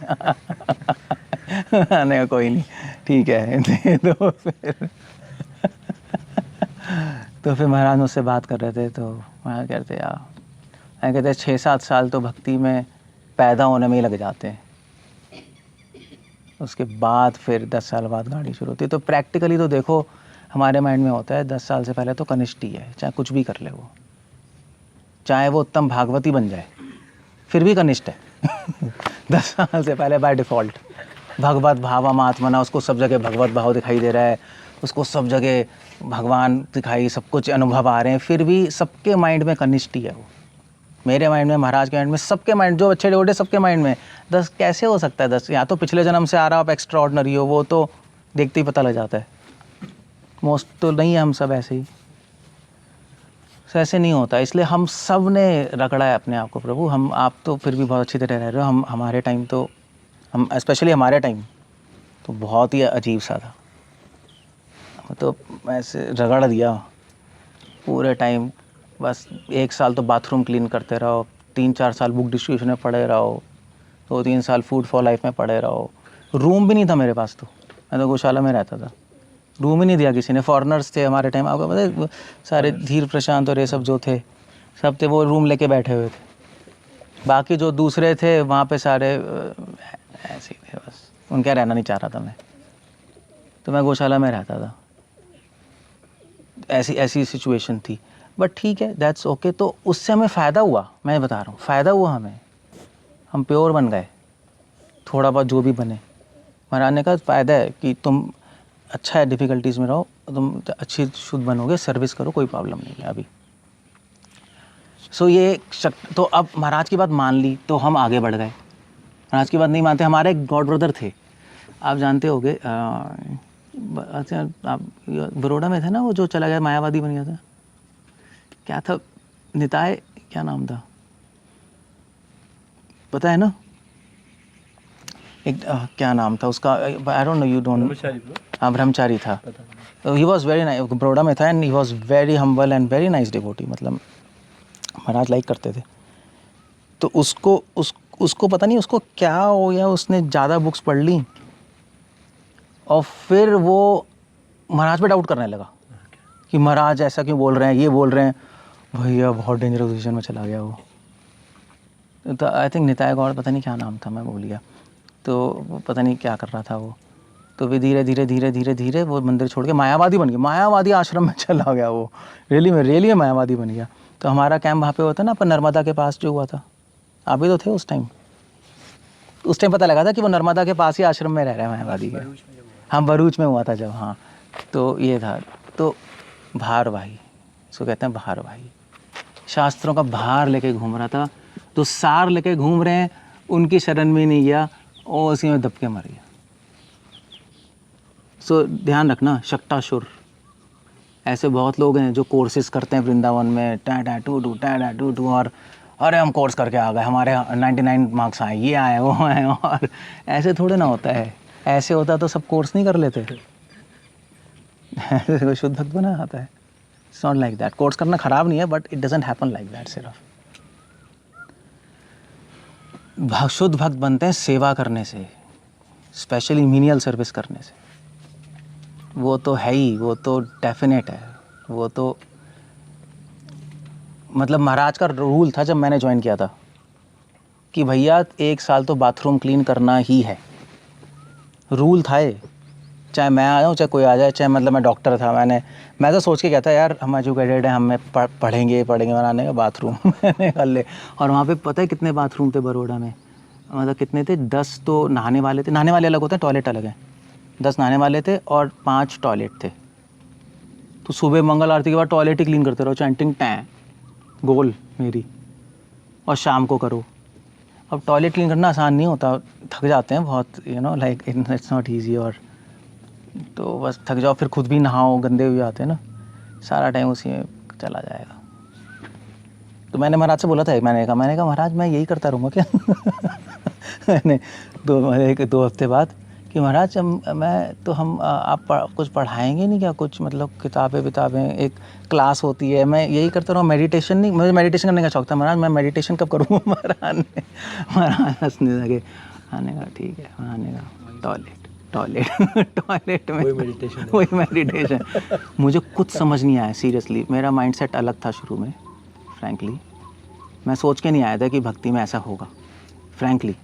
मैंने कहा कोई नहीं ठीक है दे दो फिर। तो फिर महाराज मुझसे बात कर रहे थे, तो महाराज कहते यार मैं कहते हैं 6-7 साल तो भक्ति में पैदा होने में ही लग जाते हैं, उसके बाद फिर 10 साल बाद गाड़ी शुरू होती है। तो प्रैक्टिकली तो देखो हमारे माइंड में होता है 10 साल से पहले तो कनिष्ठ ही है, चाहे कुछ भी कर ले वो, चाहे वो उत्तम भागवती बन जाए फिर भी कनिष्ठ है 10 साल से पहले बाय डिफ़ॉल्ट भगवत भावम आत्मना, उसको सब जगह भगवत भाव दिखाई दे रहा है, उसको सब जगह भगवान दिखाई, सब कुछ अनुभव आ रहे हैं, फिर भी सबके माइंड में कनिष्ठ ही है वो। मेरे माइंड में, महाराज के माइंड में, सबके माइंड, जो अच्छे डिवोटी सबके माइंड में 10 कैसे हो सकता है 10? या तो पिछले जन्म से आ रहा, आप एक्स्ट्रा ऑर्डिनरी हो, वो तो देखते ही पता लग जाता है। मोस्ट तो नहीं है, हम सब ऐसे ही, ऐसे नहीं होता। इसलिए हम सब ने रगड़ा है अपने आप को, प्रभु हम, आप तो फिर भी बहुत अच्छी तरह रह रहे हो, हम हमारे टाइम तो, हम स्पेशली हमारे टाइम तो बहुत ही अजीब सा था, तो ऐसे रगड़ दिया पूरे टाइम। बस 1 साल तो बाथरूम क्लीन करते रहो, 3-4 साल बुक डिस्ट्रीब्यूशन में पढ़े रहो, 2-3 साल फूड फॉर लाइफ में पढ़े रहो। रूम भी नहीं था मेरे पास, तो मैं तो गौशाला में रहता था, रूम ही नहीं दिया किसी ने। फॉरेनर्स थे हमारे टाइम, आपको पता है सारे धीर प्रशांत और ये सब जो थे, सब थे वो रूम लेके बैठे हुए थे। बाकी जो दूसरे थे वहाँ पे सारे ऐसे ही थे, बस उनके रहना नहीं चाह रहा था मैं, तो मैं गौशाला में रहता था। ऐसी सिचुएशन थी, बट ठीक है, दैट्स ओके। तो उससे हमें फ़ायदा हुआ, मैं बता रहा हूँ फ़ायदा हुआ हमें, हम प्योर बन गए, थोड़ा बहुत जो भी बने। महाराज ने कहा फ़ायदा है कि तुम अच्छा है, डिफ़िकल्टीज़ में रहो, तुम अच्छी शुद्ध बनोगे, सर्विस करो, कोई प्रॉब्लम नहीं है अभी। सो ये तो अब महाराज की बात मान ली तो हम आगे बढ़ गए। महाराज की बात नहीं मानते, हमारे एक गॉड ब्रदर थे, आप जानते होंगे, अच्छा आप बड़ौदा में थे ना, वो जो चला गया मायावादी बन गया था, क्या था, निताय, क्या नाम था पता है ना? एक क्या नाम था उसका, I don't know, you don't? हाँ, ब्रह्मचारी था। He was very nice, Baroda में था, and he was very humble and very nice devotee, मतलब महाराज लाइक करते थे। तो उसको पता नहीं उसको क्या हो गया, उसने ज़्यादा बुक्स पढ़ ली और फिर वो महाराज पे डाउट करने लगा कि महाराज ऐसा क्यों बोल रहे हैं, ये बोल रहे हैं। भैया बहुत डेंजरस पोजीशन में चला गया वो। तो आई थिंक निताय गौड़, पता नहीं क्या नाम था, मैं भूल गया। तो पता नहीं क्या कर रहा था वो, तो वे धीरे धीरे वो मंदिर छोड़ के मायावादी बन गया, मायावादी आश्रम में चला गया वो, रियली में मायावादी बन गया। तो हमारा कैंप वहाँ पे होता ना, पर नर्मदा के पास जो हुआ था, आप भी तो थे उस टाइम पता लगा था कि वो नर्मदा के पास ही आश्रम में रह रहे हैं मायावादी के। हाँ, भरूच में हुआ था जब, हाँ, तो ये था। तो भारवाही, इसको कहते हैं भारवाही, शास्त्रों का भार लेके घूम रहा था, तो सार लेके घूम रहे हैं, उनकी शरण में नहीं गया और उसी में दबके मर गया। सो ध्यान रखना, शक्टासुर, ऐसे बहुत लोग हैं जो कोर्सेज करते हैं वृंदावन में, टू और अरे हम कोर्स करके आ गए, हमारे 99 मार्क्स आए, ये आए, वो आए, और ऐसे थोड़े ना होता है। ऐसे होता तो सब कोर्स नहीं कर लेते ऐसे कोई शुद्ध भक्त बना आता है? It's not like that. Course करना ख़राब नहीं है, but it doesn't happen like that. सिर्फ शुद्ध भक्त बनते हैं सेवा करने से, स्पेशली मीनियल सर्विस करने से। वो तो है ही, वो तो डेफिनेट है, वो तो मतलब महाराज का रूल था जब मैंने ज्वाइन किया था कि भैया 1 साल तो बाथरूम क्लीन करना ही है, रूल था ये। चाहे मैं आ जाऊँ, चाहे कोई आ जाए, चाहे मतलब मैं डॉक्टर था, मैं तो सोच के गया था यार हम एजुकेटेड हैं, हमें पढ़ेंगे बनाने का बाथरूम मैंने कर ले। और वहाँ पे पता है कितने बाथरूम थे बड़ौदा में? मतलब कितने थे? 10 तो नहाने वाले थे, नहाने वाले अलग होते हैं, टॉयलेट अलग है। 10 नहाने वाले थे और 5 टॉयलेट थे। तो सुबह मंगल आरती के बाद टॉयलेट ही क्लीन करते रहो, चैंटिंग टैं गोल मेरी, और शाम को करो। अब टॉयलेट क्लीन करना आसान नहीं होता, थक जाते हैं बहुत, you know, like it's not easy. और तो बस थक जाओ, फिर खुद भी नहाओ, गंदे हुए आते हैं ना, सारा टाइम उसी में चला जाएगा। तो मैंने महाराज से बोला था, मैंने कहा महाराज मैं यही करता रहूँगा क्या मैंने 2 हफ्ते बाद कि महाराज आप कुछ पढ़ाएंगे नहीं क्या, कुछ मतलब किताबें, एक क्लास होती है, मैं यही करता रहूँ, मेडिटेशन नहीं? मुझे मेडिटेशन करने का शौक था। महाराज मैं मेडिटेशन कब करूँगा? महाराज हंसने लगे। आने का ठीक है, आने का टॉयलेट में वही मेडिटेशन मुझे कुछ समझ नहीं आया सीरियसली। मेरा माइंडसेट अलग था शुरू में, फ्रैंकली। मैं सोच के नहीं आया था कि भक्ति में ऐसा होगा, फ्रैंकली।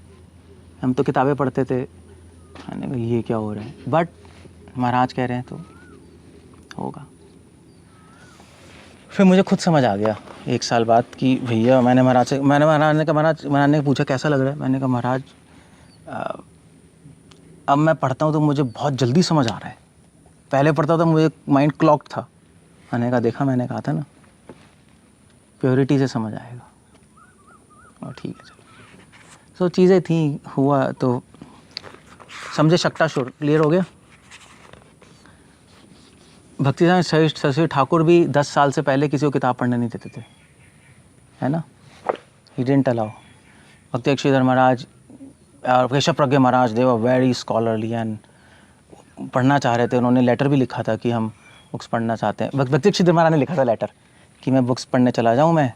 हम तो किताबें पढ़ते थे, मैंने कहा ये क्या हो रहा है, बट महाराज कह रहे हैं तो होगा। फिर मुझे खुद समझ आ गया 1 साल बाद कि भैया, मैंने महाराज ने पूछा कैसा लग रहा है, मैंने कहा महाराज अब मैं पढ़ता हूँ तो मुझे बहुत जल्दी समझ आ रहा है, पहले पढ़ता था मुझे माइंड क्लॉक्ड था। मैंने कहा देखा, मैंने कहा था ना, प्योरिटी से समझ आएगा। और ठीक है चलो, सो चीज़ें थी, हुआ तो समझे। शक्टासुर क्लियर हो गया। भक्ति सरस्वती ठाकुर भी 10 साल से पहले किसी को किताब पढ़ने नहीं देते थे, है ना, ही डिडंट अलाउ। भक्ति अक्षीधर महाराज और केशव प्रज्ञा महाराज, दे वर वेरी स्कॉलरली एंड पढ़ना चाह रहे थे। उन्होंने लेटर भी लिखा था कि हम बुक्स पढ़ना चाहते हैं। भक्ति अक्षीधर महाराज ने लिखा था लेटर कि मैं बुक्स पढ़ने चला जाऊँ मैं,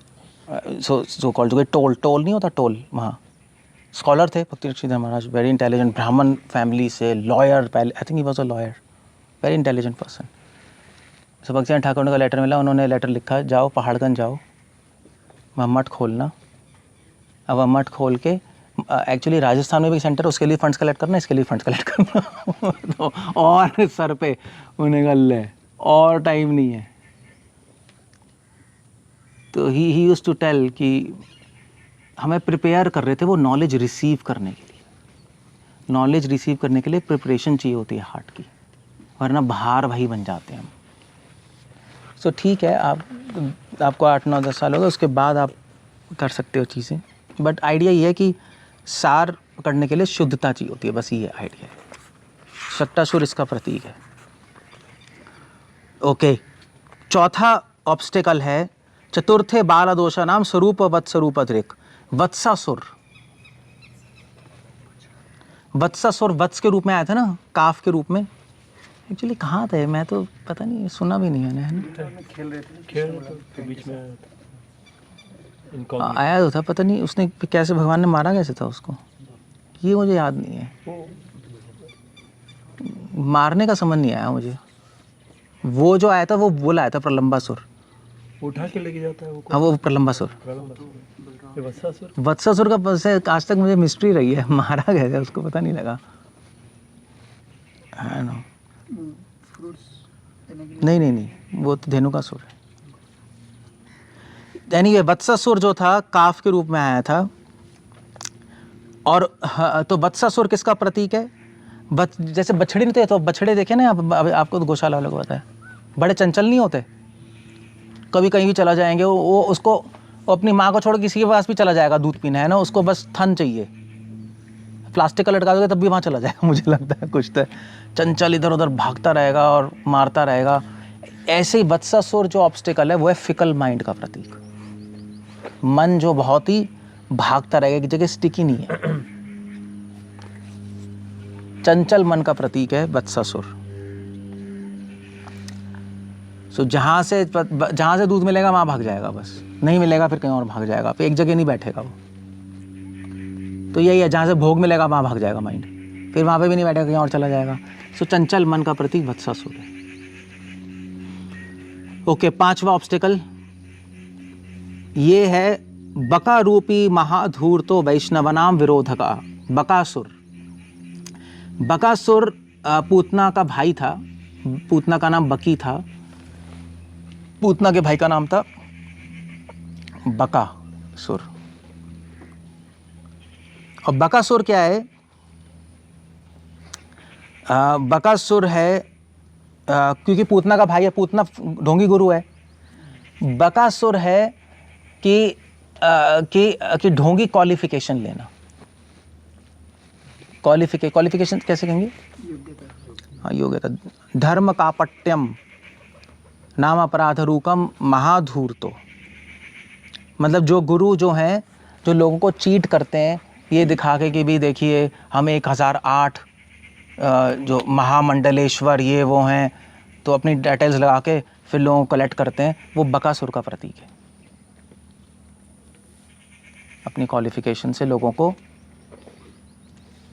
सो कॉल्ड, जो टोल नहीं होता, टोल, वहाँ स्कॉलर थे भक्ति अक्षीधर महाराज, वेरी इंटेलिजेंट, ब्राह्मण फैमिली से, लॉयर, पहले I think he was a lawyer, very intelligent person. So Bhakti Thakur का लेटर मिला, उन्होंने लेटर लिखा, जाओ पहाड़गंज जाओ, वहाँ मठ खोलना। अब वह मठ खोल के, एक्चुअली राजस्थान में भी सेंटर, उसके लिए फंड्स कलेक्ट करना, इसके लिए फंड्स कलेक्ट करना तो और सर पे उन्हें गल ले, और टाइम नहीं है। तो ही यूज्ड टू टेल कि हमें प्रिपेयर कर रहे थे वो नॉलेज रिसीव करने के लिए। नॉलेज रिसीव करने के लिए प्रिपरेशन चाहिए होती है हार्ट की, वरना बाहर भाई बन जाते हैं हम। सो ठीक है, आपको 8, 9, 10 साल हो गए, उसके बाद आप कर सकते हो चीज़ें, बट आइडिया ये है कि सार पकड़ने के लिए शुद्धता चाहिए होती है, बस ये आइडिया है। शक्टासुर इसका प्रतीक है। ओके, चौथा ऑब्स्टेकल है चतुर्थे बाल दोषा नाम स्वरूप वत्स्वरूप दृक्, वत्सासुर। वत्सासुर वत्स के रूप में आया था ना, काफ के रूप में। एक्चुअली कहाँ थे, मैं तो पता नहीं, सुना भी नहीं मैंने, है ना। खेल रहे थे तो बीच में आया तो था, पता नहीं उसने कैसे, भगवान ने मारा कैसे था उसको, ये मुझे याद नहीं है। मारने का समझ नहीं आया मुझे। वो जो आया था वो बोला आया था प्रलंबासुर, उठा के लेके जाता है वो। हाँ वो प्रलंबासुर। वत्सासुर का वैसे आज तक मुझे मिस्ट्री रही है, मारा कैसे उसको पता नहीं लगा, है ना। नहीं, वो तो धेनुकासुर है। एनीवे, वत्सासुर जो था काफ के रूप में आया था। और तो वत्सासुर किसका प्रतीक है? जैसे बछड़े नहीं थे, तो बछड़े देखे ना आपको तो गौशाला वालों को पता है, बड़े चंचल नहीं होते, कभी कहीं भी चला जाएंगे वो उसको, वो अपनी माँ को छोड़ किसी के पास भी चला जाएगा दूध पीना, है ना, उसको बस थन चाहिए। प्लास्टिक का लटका दोगे तब भी वहाँ चला जाएगा, मुझे लगता है कुछ तो चंचल इधर उधर भागता रहेगा और मारता रहेगा। ऐसे ही वत्सासुर जो ऑब्स्टिकल है वो है फिकल माइंड का प्रतीक, मन जो बहुत ही भागता रहेगा, एक जगह स्टिकी नहीं है, चंचल मन का प्रतीक है वत्सासुर। सो जहाँ से दूध मिलेगा वहाँ भाग जाएगा, बस नहीं मिलेगा फिर कहीं और भाग जाएगा, फिर एक जगह नहीं बैठेगा वो। तो यही है, जहाँ से भोग मिलेगा वहाँ भाग जाएगा माइंड, फिर वहाँ पे भी नहीं बैठेगा, कहीं और चला जाएगा। सो चंचल मन का प्रतीक वत्सासुर है। ओके, 5वां ऑब्स्टिकल ये है बका रूपी महाधूर्तो वैष्णवनाम विरोधका, बकासुर। बकासुर पूतना का भाई था, पूतना का नाम बकी था, पूतना के भाई का नाम था बकासुर। और बकासुर क्या है? बकासुर है क्योंकि पूतना का भाई है, पूतना ढोंगी गुरु है। बकासुर है कि ढोंगी क्वालिफिकेशन लेना। क्वालिफिकेशन कैसे कहेंगे? हाँ, योग्यता। धर्म कापट्यम नाम अपराध रूकम महाधूर्तो, मतलब जो गुरु जो हैं, जो लोगों को चीट करते हैं ये दिखा के कि भी देखिए हम 1008 जो महामंडलेश्वर ये वो हैं, तो अपनी डिटेल्स लगा के फिर लोगों को कलेक्ट करते हैं, वो बकासुर का प्रतीक है। अपनी क्वालिफिकेशन से लोगों को,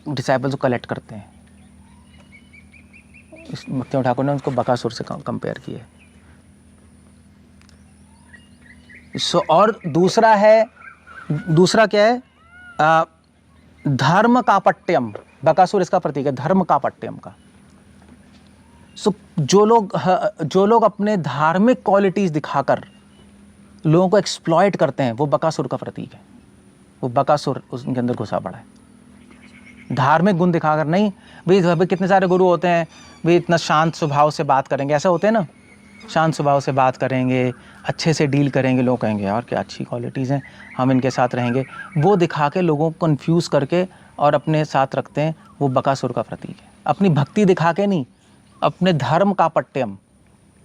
डिसाइपल्स को कलेक्ट करते हैं। इस भक्ति ठाकुर ने उसको बकासुर से कंपेयर किया है। और दूसरा है दूसरा क्या है? धर्म कापट्यम, बकासुर इसका प्रतीक है, धर्म कापट्यम का। सो जो लोग अपने धार्मिक क्वालिटीज दिखाकर लोगों को एक्सप्लॉइट करते हैं, वो बकासुर का प्रतीक है। वो बकासुर उनके अंदर घुसा पड़ा है। धार्मिक गुण दिखाकर नहीं, भाई कितने सारे गुरु होते हैं, भाई इतना शांत स्वभाव से बात करेंगे, ऐसा होते हैं ना, शांत स्वभाव से बात करेंगे, अच्छे से डील करेंगे, लोग कहेंगे यार क्या अच्छी क्वालिटीज़ हैं, हम इनके साथ रहेंगे। वो दिखा के लोगों को कन्फ्यूज़ करके और अपने साथ रखते हैं, वो बकासुर का प्रतीक है। अपनी भक्ति दिखा के नहीं, अपने धर्म का पट्यम,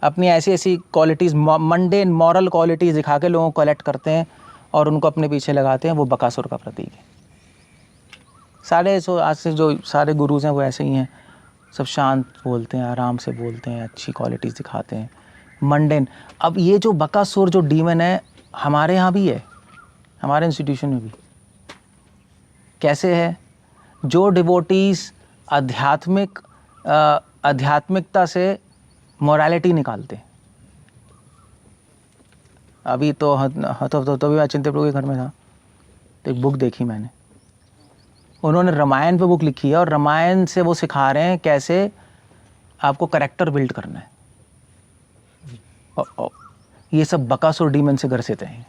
अपनी ऐसी ऐसी क्वालिटीज़, मंडेन मॉरल क्वालिटीज़ दिखा के लोगों को कलेक्ट करते हैं और उनको अपने पीछे लगाते हैं, वो बकासुर का प्रतीक है। सारे आज से जो सारे गुरुज हैं वो ऐसे ही हैं, सब शांत बोलते हैं, आराम से बोलते हैं, अच्छी क्वालिटीज़ दिखाते हैं, मंडेन। अब ये जो बकासुर जो डीमन है हमारे यहाँ भी है, हमारे इंस्टीट्यूशन में भी। कैसे है? जो डिवोटीज़ आध्यात्मिकता से मोरालिटी निकालते हैं। अभी तो भी मैं चिंतन प्रभु के घर में था, तो एक बुक देखी मैंने, उन्होंने रामायण पे बुक लिखी है और रामायण से वो सिखा रहे हैं कैसे आपको कैरेक्टर बिल्ड करना है। ये सब बकासुर डीमन से ग्रसित हैं।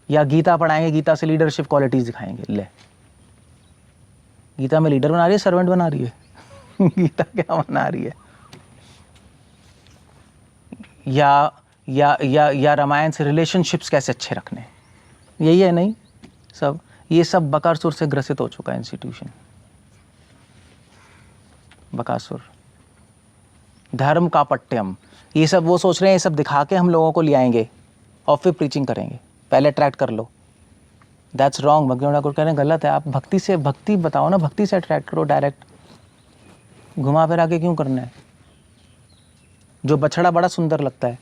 या गीता पढ़ाएंगे, गीता से लीडरशिप क्वालिटीज दिखाएंगे, ले गीता में लीडर बना रही है, सर्वेंट बना रही है गीता क्या बना रही है? या रामायण से रिलेशनशिप्स कैसे अच्छे रखने, यही है नहीं सब। ये सब बकासुर से ग्रसित हो चुका है इंस्टीट्यूशन। बकासुर, धर्म का पट्यम, ये सब वो सोच रहे हैं, ये सब दिखा के हम लोगों को ले आएंगे और फिर प्रीचिंग करेंगे, पहले अट्रैक्ट कर लो। That's wrong. भक्ति ठाकुर कह रहे हैं गलत है। आप भक्ति बताओ ना, भक्ति से अट्रैक्ट करो, डायरेक्ट घुमा फिरा के क्यों करना है? जो बछड़ा बड़ा सुंदर लगता है,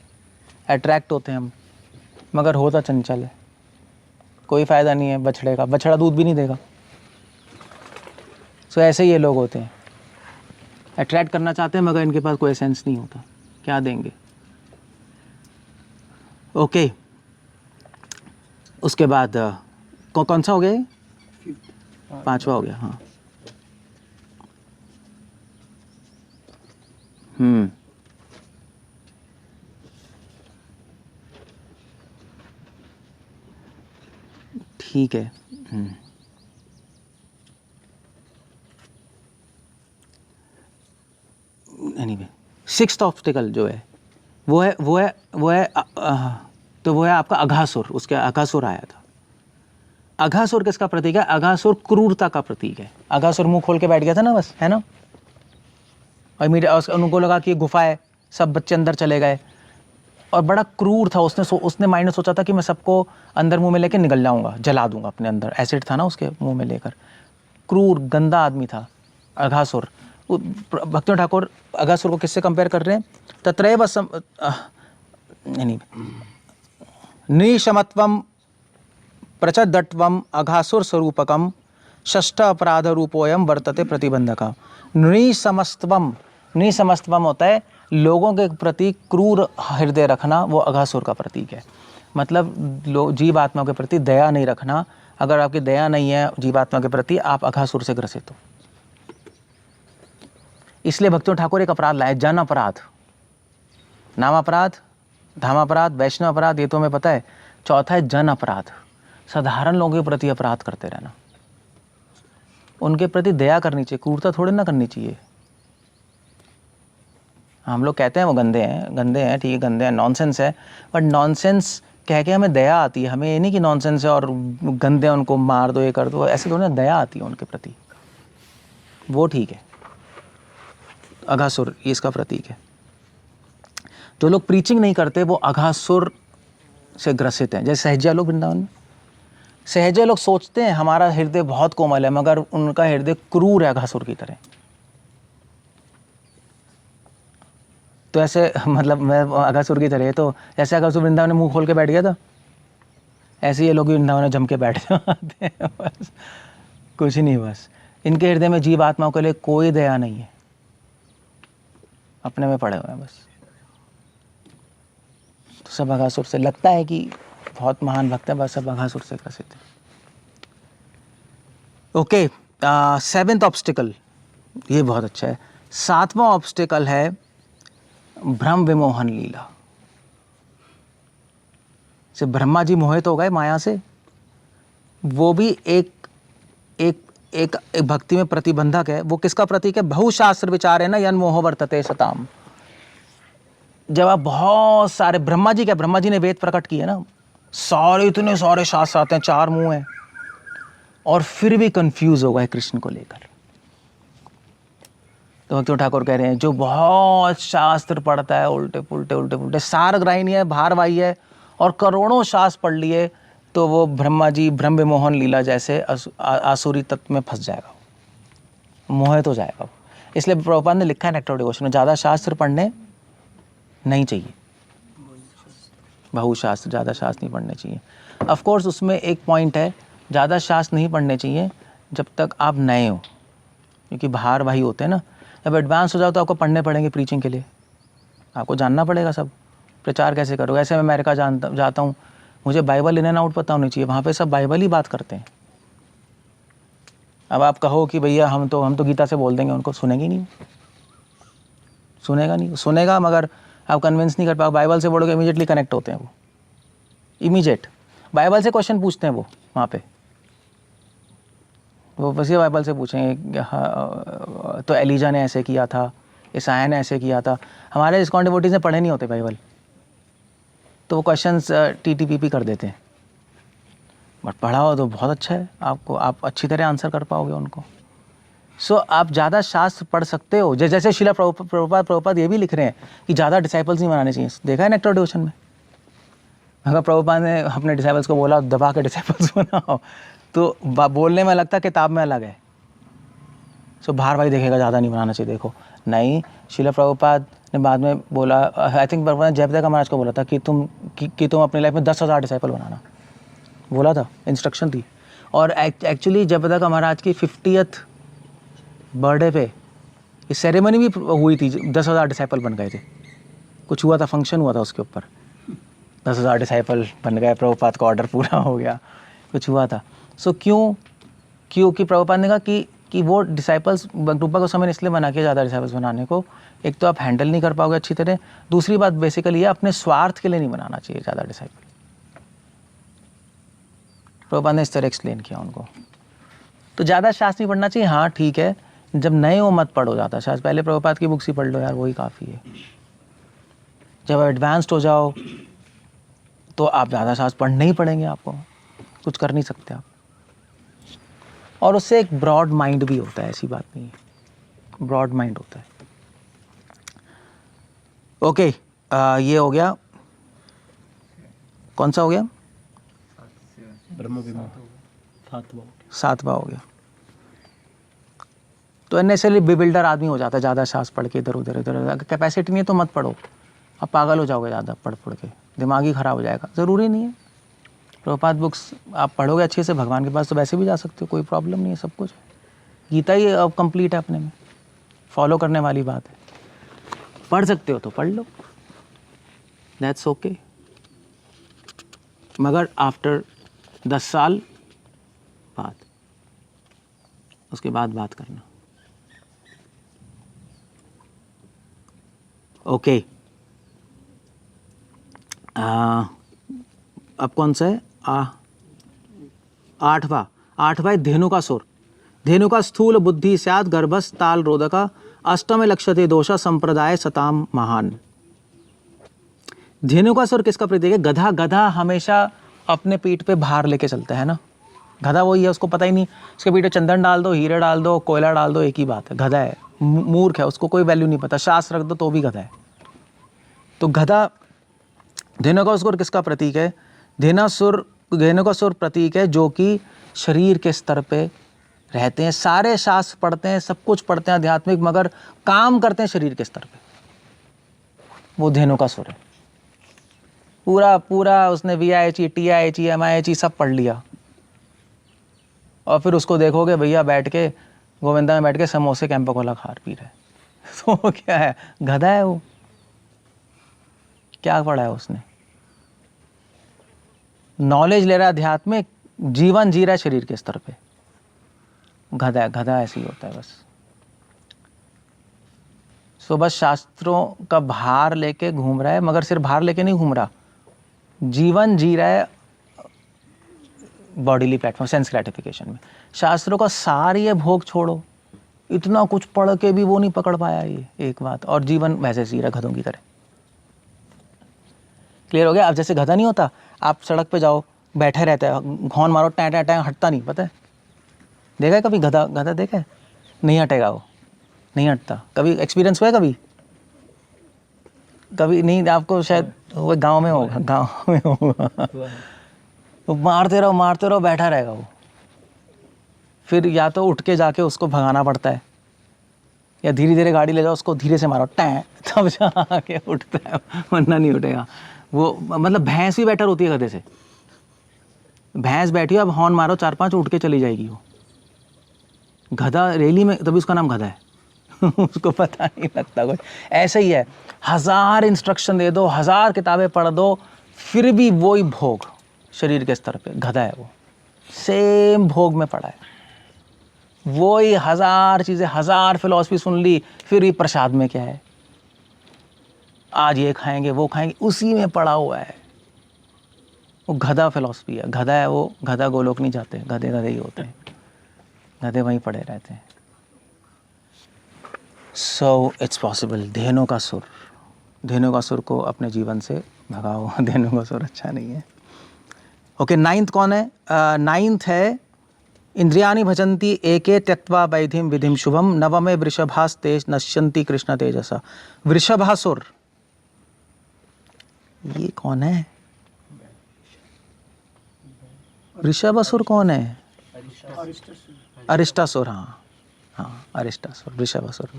अट्रैक्ट होते हैं हम, मगर होता चंचल है, कोई फ़ायदा नहीं है बछड़े का, बछड़ा दूध भी नहीं देगा। सो ऐसे ही ये लोग होते हैं, अट्रैक्ट करना चाहते हैं मगर इनके पास कोई सेंस नहीं होता, क्या देंगे। ओके, उसके बाद कौन सा हो गया? 5वां हो गया। हाँ, ठीक है। एनीवे, 6th ऑब्स्टिकल जो है वो है आपका अघासुर। उसके अघासुर आया था। अघासुर किसका प्रतीक है? अघासुर क्रूरता का प्रतीक है। अघासुर मुंह खोल के बैठ गया था ना, बस, है ना। और उनको लगा कि ये गुफा है, सब बच्चे अंदर चले गए और बड़ा क्रूर था। उसने माइंड में सोचा था कि मैं सबको अंदर मुंह में लेके निकल जाऊंगा, जला दूंगा अपने अंदर। एसिड था ना उसके मुंह में लेकर। क्रूर गंदा आदमी था अघासुर। भक्ति ठाकुर अघासुर को किससे कंपेयर कर रहे हैं? तत्रैव निशमत्वम प्रचदट्वम अघासुर स्वरूपकम षष्ठ अपराध रूपोयम वर्तते प्रतिबंधका। निसमस्तवम होता है लोगों के प्रति क्रूर हृदय रखना, वो अघासुर का प्रतीक है। मतलब जीव आत्मा के प्रति दया नहीं रखना। अगर आपकी दया नहीं है जीवात्मा के प्रति, आप अघासुर से ग्रसित हो। इसलिए भक्ति ठाकुर एक अपराध लाए, जन अपराध, नाम अपराध, धाम अपराध, वैष्णव अपराध, ये तो हमें पता है। चौथा है जन अपराध, साधारण लोगों के प्रति अपराध करते रहना। उनके प्रति दया करनी चाहिए, क्रूरता थोड़ी ना करनी चाहिए। हम लोग कहते हैं वो गंदे हैं, ठीक है, गंदे हैं, नॉनसेंस है, बट नॉनसेंस कह के हमें दया आती है। हमें ये नहीं कि नॉनसेंस है और गंदे उनको मार दो, ये कर दो, ऐसे थोड़ी ना दया आती है उनके प्रति, वो ठीक है। अघासुर ये इसका प्रतीक है। जो लोग प्रीचिंग नहीं करते वो अघासुर से ग्रसित हैं। जैसे सहजिया लोग वृंदावन में, सहजिया लोग सोचते हैं हमारा हृदय बहुत कोमल है, मगर उनका हृदय क्रूर है अघासुर की तरह। तो ऐसे मतलब मैं अघासुर की तरह, तो ऐसे अघासुर वृंदावन में मुंह खोल के बैठ गया था, ऐसे ये लोग भी वृंदावन में जम के बैठ जाते हैं। बस कुछ नहीं, बस इनके हृदय में जीव आत्माओं के लिए कोई दया नहीं है, अपने में पड़े हुए हैं बस। तो सब अघासुर से लगता है कि बहुत महान भक्त हैं, बस बघासुर से ग्रसित थे। ओके, 7th ऑब्स्टिकल, ये बहुत अच्छा है। 7वां ऑब्स्टिकल है भ्रम विमोहन लीला। से ब्रह्मा जी मोहित हो गए माया से, वो भी एक एक एक, एक भक्ति में प्रतिबंधक है। वो किसका प्रतीक है? बहुशास्त्र विचार है ना, यन मोह वर्तते सताम। जब आप बहुत सारे, ब्रह्मा जी क्या, ब्रह्मा जी ने वेद प्रकट किए ना, सारे इतने सारे शास्त्र आते हैं, 4 मुंह हैं, और फिर भी कंफ्यूज हो गए कृष्ण को लेकर। तो भक्ति ठाकुर कह रहे हैं जो बहुत शास्त्र पढ़ता है, उल्टे पुल्टे उल्टे पुल्टे, सारग्राहिणी है, भारवाही है, और करोड़ों शास्त्र पढ़ लिए, तो वो ब्रह्मा जी भ्रम विमोहन लीला जैसे आसुरी तत्व में फंस जाएगा, मोहित हो जाएगा वो। इसलिए प्रभुपाद ने लिखा है नेक्टर डिवोशन में, ज़्यादा शास्त्र पढ़ने नहीं चाहिए, बहुशास्त्र, ज़्यादा शास्त्र नहीं पढ़ने चाहिए। ऑफ कोर्स उसमें एक पॉइंट है, ज़्यादा शास्त्र नहीं पढ़ने चाहिए जब तक आप नए हो, क्योंकि भारवाही होते हैं ना। जब एडवांस हो जाओ तो आपको पढ़ने पड़ेंगे प्रीचिंग के लिए, आपको जानना पड़ेगा सब, प्रचार कैसे करोगे। ऐसे मैं अमेरिका जाता हूँ, मुझे बाइबल इन एंड आउट पता होनी चाहिए, वहाँ पे सब बाइबल ही बात करते हैं। अब आप कहो कि भैया हम तो गीता से बोल देंगे, उनको सुनेंगे नहीं, सुनेगा नहीं, सुनेगा मगर आप कन्विंस नहीं कर पाओ। बाइबल से बोलोगे इमीडिएटली कनेक्ट होते हैं वो, इमीडिएट। बाइबल से क्वेश्चन पूछते हैं वो वहाँ पे, वो बस ये बाइबल से पूछेंगे हाँ, तो एलिजा ने ऐसे किया था, ईसाया ने ऐसे किया था। हमारे इस्कॉन डिवोटीज ने पढ़े नहीं होते बाइबल, तो वो क्वेश्चंस टीटीपीपी कर देते हैं। बट पढ़ा हो तो बहुत अच्छा है, आपको, आप अच्छी तरह आंसर कर पाओगे उनको। सो आप ज़्यादा शास्त्र पढ़ सकते हो। जैसे शिला प्रभुपाद ये भी लिख रहे हैं कि ज़्यादा डिसाइपल्स नहीं बनाने चाहिए। देखा है नेक्टर डिवोशन में, अगर प्रभुपाद ने अपने डिसाइपल्स को बोला दबा के डिसाइपल्स बनाओ, तो बोलने में लगता, किताब में अलग है। सो बाहर भाई देखेगा ज़्यादा नहीं बनाना चाहिए, देखो नहीं, शिला प्रभुपाद ने बाद में बोला, आई थिंक प्रभुपाद ने जयप्रदा महाराज को बोला था कि तुम अपनी लाइफ में 10,000 डिसाइपल बनाना, बोला था, इंस्ट्रक्शन थी। और एक्चुअली जयप्रदा महाराज की 50th बर्थडे पे ये सेरेमनी भी हुई थी, 10,000 डिसाइपल बन गए थे, कुछ हुआ था, फंक्शन हुआ था उसके ऊपर, 10,000 डिसाइपल बन गए, प्रभुपाद का ऑर्डर पूरा हो गया, कुछ हुआ था। सो क्योंकि प्रभुपाद ने कहा कि वो डिसाइपल्स रूपा गोस्वामी ने इसलिए मना किया ज़्यादा डिसाइपल्स बनाने को, एक तो आप हैंडल नहीं कर पाओगे अच्छी तरह, दूसरी बात बेसिकली ये अपने स्वार्थ के लिए नहीं बनाना चाहिए ज़्यादा डिसाइपल। प्रभुपाद ने इस तरह एक्सप्लेन किया उनको। तो ज़्यादा शास्त्र नहीं पढ़ना चाहिए, हाँ ठीक है, जब नए हो मत पढ़ो ज़्यादा शास्त्र, पहले प्रभुपाद की बुक्स ही पढ़ लो यार, वही काफ़ी है। जब एडवांस्ड हो जाओ तो आप ज़्यादा शास्त्र पढ़ने ही पड़ेंगे, आपको कुछ कर नहीं सकते आप। और उससे एक ब्रॉड माइंड भी होता है, ऐसी बात नहीं है, ब्रॉड माइंड होता है। ओके, ये हो गया, कौन सा हो गया? ब्रह्म विमोह 7वां हो गया। तो अननेसेसरी बिबिल्डर आदमी हो जाता है ज़्यादा शास्त्र पढ़ के, इधर उधर कैपेसिटी नहीं है तो मत पढ़ो, आप पागल हो जाओगे ज़्यादा पढ़ के, दिमाग ही ख़राब हो जाएगा, ज़रूरी नहीं है। प्रभुपाद बुक्स आप पढ़ोगे अच्छे से, भगवान के पास तो वैसे भी जा सकते हो, कोई प्रॉब्लम नहीं है, सब कुछ है। गीता ही अब कंप्लीट है अपने में, फॉलो करने वाली बात है। पढ़ सकते हो तो पढ़ लो, दैट्स ओके, मगर आफ्टर 10 साल बाद, उसके बाद बात करना। ओके, अब कौन सा है? 8वां है धेनुकासुर। धेनुका स्थूल बुद्धि स्यात् गर्भस् ताल रोदका, अष्टम लक्ष्यते दोषा संप्रदाय सताम महान। धेनुकासुर किसका प्रतीक है? गधा हमेशा अपने पीठ पे भार लेके चलता है ना, गधा वही है, उसको पता ही नहीं, उसके पीठ पे चंदन डाल दो, हीरे डाल दो, कोयला डाल दो, एक ही बात है, गधा है, मूर्ख है, उसको कोई वैल्यू नहीं पता, शास्त्र रख दो तो भी गधा है। तो गधा, धेनुकासुर किसका प्रतीक है? धेनुकासुर प्रतीक है जो कि शरीर के स्तर पे रहते हैं, सारे शास्त्र पढ़ते हैं, सब कुछ पढ़ते हैं आध्यात्मिक, मगर काम करते हैं शरीर के स्तर पे, वो धेनुकासुर है। पूरा उसने VIHE, TIHE, MIHE सब पढ़ लिया, और फिर उसको देखोगे भैया बैठ के गोविंदा में बैठ के समोसे कैंपा कोला खा पी रहे, तो क्या है? गधा है वो, क्या पढ़ा है उसने? नॉलेज ले रहा है अध्यात्म में, जीवन जी रहा है शरीर के स्तर पे। गधा गधा ऐसे ही होता है बस। सो बस शास्त्रों का भार लेके घूम रहा है, मगर सिर्फ भार लेके नहीं घूम रहा, जीवन जी रहा है बॉडीली प्लेटफॉर्म, सेंस ग्रेटिफिकेशन में। शास्त्रों का सार ये भोग छोड़ो, इतना कुछ पढ़ के भी वो नहीं पकड़ पाया ये एक बात, और जीवन वैसे जी रहा गधों की तरह। क्लियर हो गया? अब जैसे गधा नहीं होता, आप सड़क पे जाओ, बैठे रहता है, घौन मारो, टैं टैं टैं, हटता नहीं, पता है? देखा है कभी गधा? गधा देखा है? नहीं हटेगा वो, नहीं हटता। कभी एक्सपीरियंस हुआ है कभी? कभी नहीं, आपको शायद वो गांव में होगा, गांव में होगा। वो मारते रहो बैठा रहेगा वो। फिर या तो उठ के जाके उसको भगाना पड़ता है, या धीरे धीरे गाड़ी ले जाओ, उसको धीरे से मारो, टैं, तब जाके उठता है, वरना नहीं उठेगा वो। मतलब भैंस भी बेटर होती है गधे से। भैंस बैठी हो, अब हॉर्न मारो 4-5, उठ के चली जाएगी वो। गधा रैली में, तभी उसका नाम गधा है। उसको पता नहीं लगता कुछ। ऐसा ही है, 1000 इंस्ट्रक्शन दे दो, 1000 किताबें पढ़ दो, फिर भी वही भोग शरीर के स्तर पे। गधा है वो, सेम भोग में पड़ा है, वही 1000 चीज़ें, 1000 फिलॉसफी सुन ली, फिर ये प्रसाद में क्या है, आज ये खाएंगे वो खाएंगे, उसी में पड़ा हुआ है। वो गधा फिलॉसफी है, गधा है वो। गधा गोलोक नहीं जाते, गधे गधे ही होते हैं, गधे वहीं पड़े रहते हैं। So it's possible. धेनु का सुर, धेनु का सुर को अपने जीवन से भगाओ। धेनु का सुर अच्छा नहीं है। ओके, 9th कौन है? 9th है इंद्रियाणि भजन्ति एके त्यक्त्वा वैधिम विधिम शुभम, नवमे वृषभास्ते नश्यन्ति कृष्ण तेजसा। वृषभासुर, ये कौन है? वृषभासुर कौन है? अरिष्टासुर। हाँ हाँ, अरिष्टासुर, वृषभासुर,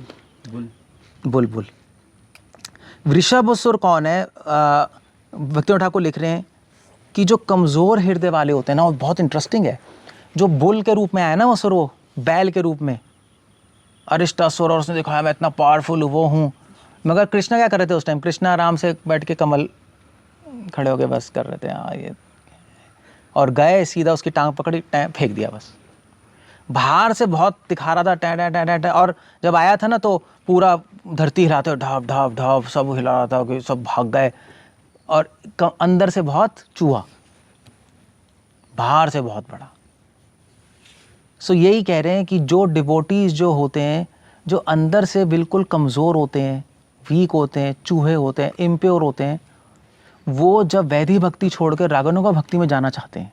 बुलबुल। वृषभासुर कौन है? भक्तिनाथ ठाकुर लिख रहे हैं कि जो कमज़ोर हृदय वाले होते हैं ना, वो बहुत इंटरेस्टिंग है। जो बुल के रूप में आया ना वो सुर, वो बैल के रूप में अरिष्टासुर, और उसने दिखाया मैं इतना पावरफुल वो हूँ। मगर कृष्णा क्या कर रहे थे उस टाइम? कृष्णा आराम से बैठ के कमल खड़े होके बस कर रहे थे, हाँ ये, और गए सीधा उसकी टांग पकड़ी, फेंक दिया बस। बाहर से बहुत दिखा रहा था, टै टै टै टै टै, और जब आया था ना तो पूरा धरती हिलाते, ढाप ढाप ढाप सब हिला रहा था कि सब भाग गए। और अंदर से बहुत चूहा, बाहर से बहुत बड़ा। सो यही कह रहे हैं कि जो डिवोटीज जो होते हैं, जो अंदर से बिल्कुल कमज़ोर होते हैं, वीक होते हैं, चूहे होते हैं, इम्प्योर होते हैं, वो जब वैधि भक्ति छोड़कर रागानुगा भक्ति में जाना चाहते हैं,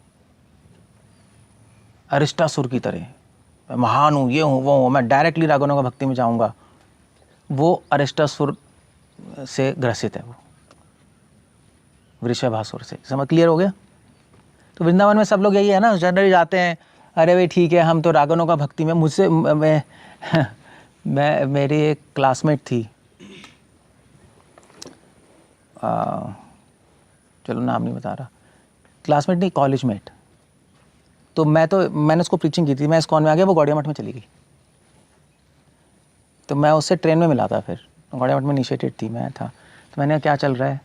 अरिष्टासुर की तरह, मैं महान हूँ, ये हूँ वो हूँ, मैं डायरेक्टली रागानुगा भक्ति में जाऊँगा, वो अरिष्टासुर से ग्रसित है, वो वृषभासुर से। समझ क्लियर हो गया? तो वृंदावन में सब लोग यही है ना, जनरली जाते हैं, अरे भाई ठीक है हम तो रागानुगा भक्ति में। मुझसे मैं मेरी एक क्लासमेट थी, चलो नाम नहीं बता रहा, क्लासमेट नहीं, कॉलेज मेट। तो मैंने उसको प्रीचिंग की थी, मैं इस्कॉन में आ गया, वो गौड़िया मठ में चली गई। तो मैं उससे ट्रेन में मिला था, फिर गौड़िया मठ में इनिशिएटेड थी, मैं था। तो मैंने क्या चल रहा है,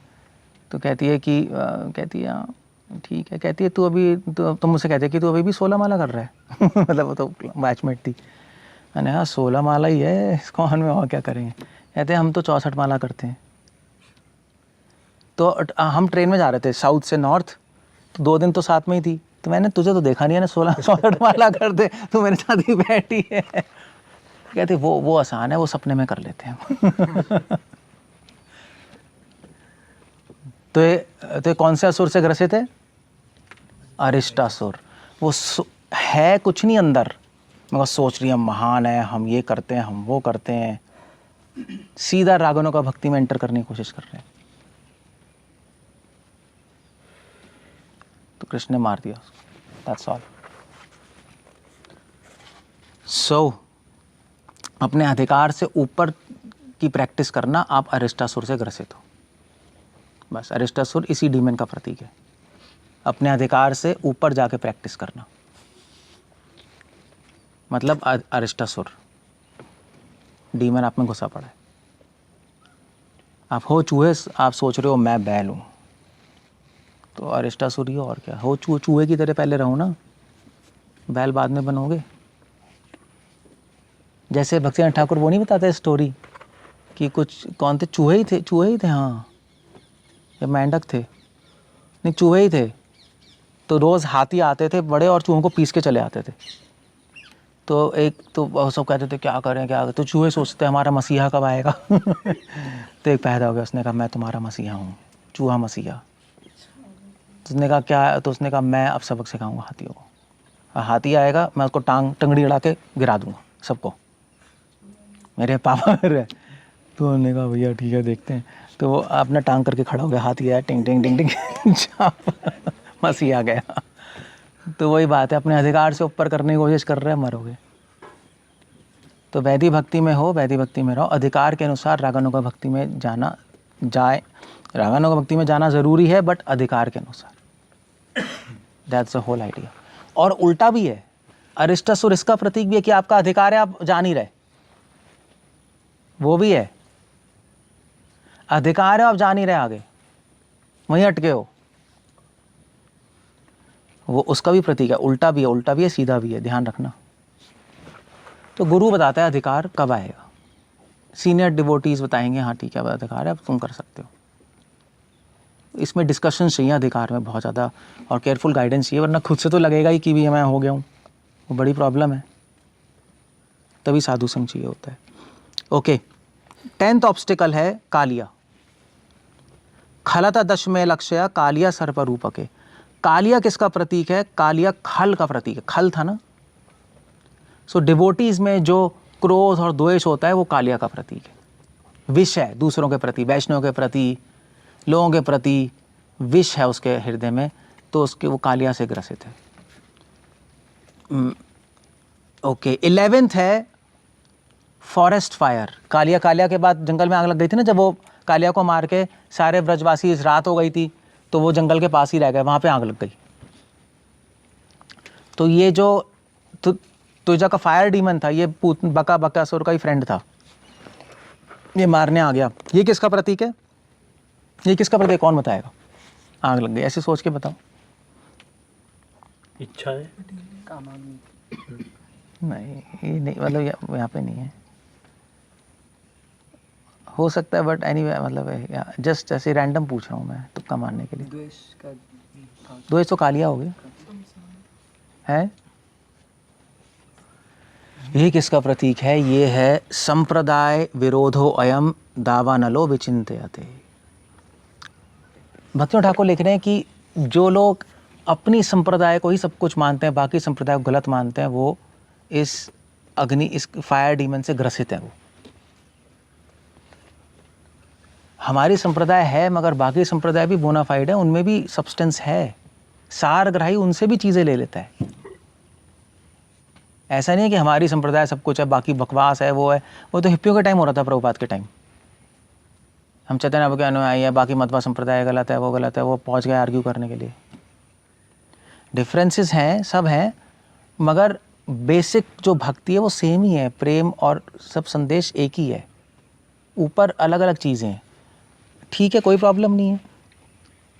तो कहती है कि कहती है ठीक है, कहती है तू अभी तो मुझसे कहती है कि तू अभी भी 16 माला कर रहा है। मतलब वो तो बैचमेट थी। मैंने हाँ 16 माला ही है इस्कॉन में, और क्या करेंगे। कहते हैं हम तो 64 माला करते हैं। तो हम ट्रेन में जा रहे थे साउथ से नॉर्थ, तो 2 दिन तो साथ में ही थी। तो मैंने तुझे तो देखा नहीं है ना 16-64 माला कर दे, तू मेरे साथ ही बैठी है। कहते वो आसान है, वो सपने में कर लेते हैं। तो ये कौन से असुर से ग्रसित है? अरिष्टासुर। वो है कुछ नहीं अंदर, मगर सोच रही है हम महान है, हम ये करते हैं, हम वो करते हैं, सीधा रागनों का भक्ति में एंटर करने की कोशिश कर रहे हैं। तो कृष्ण ने मार दिया उसको, दैट्स ऑल। सो अपने अधिकार से ऊपर की प्रैक्टिस करना, आप अरिष्टासुर से ग्रसित हो। बस अरिष्टासुर इसी डीमन का प्रतीक है, अपने अधिकार से ऊपर जाके प्रैक्टिस करना, मतलब अरिष्टासुर डीमन आप में घुसा पड़ा है। आप हो चूहे, आप सोच रहे हो मैं बैल हूँ, तो अरिष्टासुर ही हो, और क्या हो, चूहे की तरह पहले रहो ना, बैल बाद में बनोगे। जैसे भक्तिनाथ ठाकुर वो नहीं बताते स्टोरी कि कुछ कौन थे, चूहे ही थे हाँ, या मेंढक थे, नहीं चूहे ही थे। तो रोज़ हाथी आते थे बड़े और चूहों को पीस के चले आते थे। तो एक तो सब कहते थे क्या करें क्या करें, तो चूहे सोचते हमारा मसीहा कब आएगा। तो एक पैदा हो गया, उसने कहा मैं तुम्हारा मसीहा हूँ, चूहा मसीहा। तो उसने कहा क्या, तो उसने कहा मैं अब सबक सिखाऊंगा हाथियों को, हाथी आएगा मैं उसको टंगड़ी अड़ा के गिरा दूंगा सबको, मेरे पापा रहे। तो उन्होंने कहा भैया ठीक है देखते हैं। तो वो अपना टांग करके खड़ा हो गया, हाथी आया टिंग टिंग टिंग टिंग चाप मसीहा आ गया। तो वही बात है, अपने अधिकार से ऊपर करने की कोशिश कर रहे हैं, मरोगे। तो वैदिक भक्ति में हो, वैदिक भक्ति में रहो, अधिकार के अनुसार रागानुगा भक्ति में जाना जाए। रागानुगा भक्ति में जाना ज़रूरी है, बट अधिकार के अनुसार। That's the whole idea. और उल्टा भी है, अरिष्टासुर इसका प्रतीक भी है कि आपका अधिकार है, आप जा नहीं रहे, वो भी है। अधिकार है, आप जा नहीं रहे आगे, वहीं अटके हो, वो उसका भी प्रतीक है। उल्टा भी है, उल्टा भी है, सीधा भी है, ध्यान रखना। तो गुरु बताता है अधिकार कब आएगा, सीनियर डिवोटीज बताएंगे हाँ ठीक है अधिकार है, अब तुम कर सकते हो। इसमें डिस्कशन चाहिए अधिकार में बहुत ज़्यादा, और केयरफुल गाइडेंस चाहिए, वरना खुद से तो लगेगा ही कि भी मैं हो गया हूँ, वो बड़ी प्रॉब्लम है। तभी साधु संग चाहिए होता है। ओके, 10th ऑब्स्टिकल है कालिया। खलता दशमे लक्ष्य कालिया सर्परूपके। कालिया किसका प्रतीक है? कालिया खल का प्रतीक है, खल था ना। सो डिवोटीज में जो क्रोध और द्वेष होता है वो कालिया का प्रतीक है। विष है दूसरों के प्रति, वैष्णव के प्रति, लोगों के प्रति विष है उसके हृदय में, तो उसके वो कालिया से ग्रसित है। ओके, 11th है फॉरेस्ट फायर। कालिया, कालिया के बाद जंगल में आग लग गई थी ना, जब वो कालिया को मार के सारे ब्रजवासी, रात हो गई थी तो वो जंगल के पास ही रह गए, वहाँ पे आग लग गई। तो ये जो तुजा का फायर डीमन था, ये बकासुर का ही फ्रेंड था, ये मारने आ गया। ये किसका प्रतीक है? ये किसका प्रतीक, कौन बताएगा? आग लग गई, ऐसे सोच के बताओ। इच्छा है, नहीं, ये नहीं, मतलब यहाँ पे नहीं है, हो सकता है, बट एनीवे मतलब जस्ट ऐसे रैंडम पूछ रहा हूँ मैं, तुक्का मारने के लिए। द्वेष का द्वेष तो कालिया हो गया है। ये किसका प्रतीक है? ये है संप्रदाय विरोधो अयम दावानलो विचिंतयते। भक्तिनाथ ठाकुर लिख रहे हैं कि जो लोग अपनी संप्रदाय को ही सब कुछ मानते हैं, बाकी संप्रदाय को गलत मानते हैं, वो इस अग्नि, इस फायर डीमन से ग्रसित है। वो हमारी संप्रदाय है, मगर बाकी संप्रदाय भी बोनाफाइड है, उनमें भी सब्सटेंस है। सारग्राही उनसे भी चीज़ें ले लेता है। ऐसा नहीं है कि हमारी संप्रदाय सब कुछ है, बाकी बकवास है, वो है। वो तो हिप्पियों के टाइम हो रहा था, प्रभुपाद के टाइम। हम चैतन्य प्रभु के अनुयायी है, बाकी मतवा संप्रदाय गलत है, वो गलत है, वो पहुंच गए आर्ग्यू करने के लिए। डिफरेंसेस हैं, सब हैं, मगर बेसिक जो भक्ति है वो सेम ही है। प्रेम और सब संदेश एक ही है, ऊपर अलग अलग चीज़ें हैं। ठीक है, कोई प्रॉब्लम नहीं है।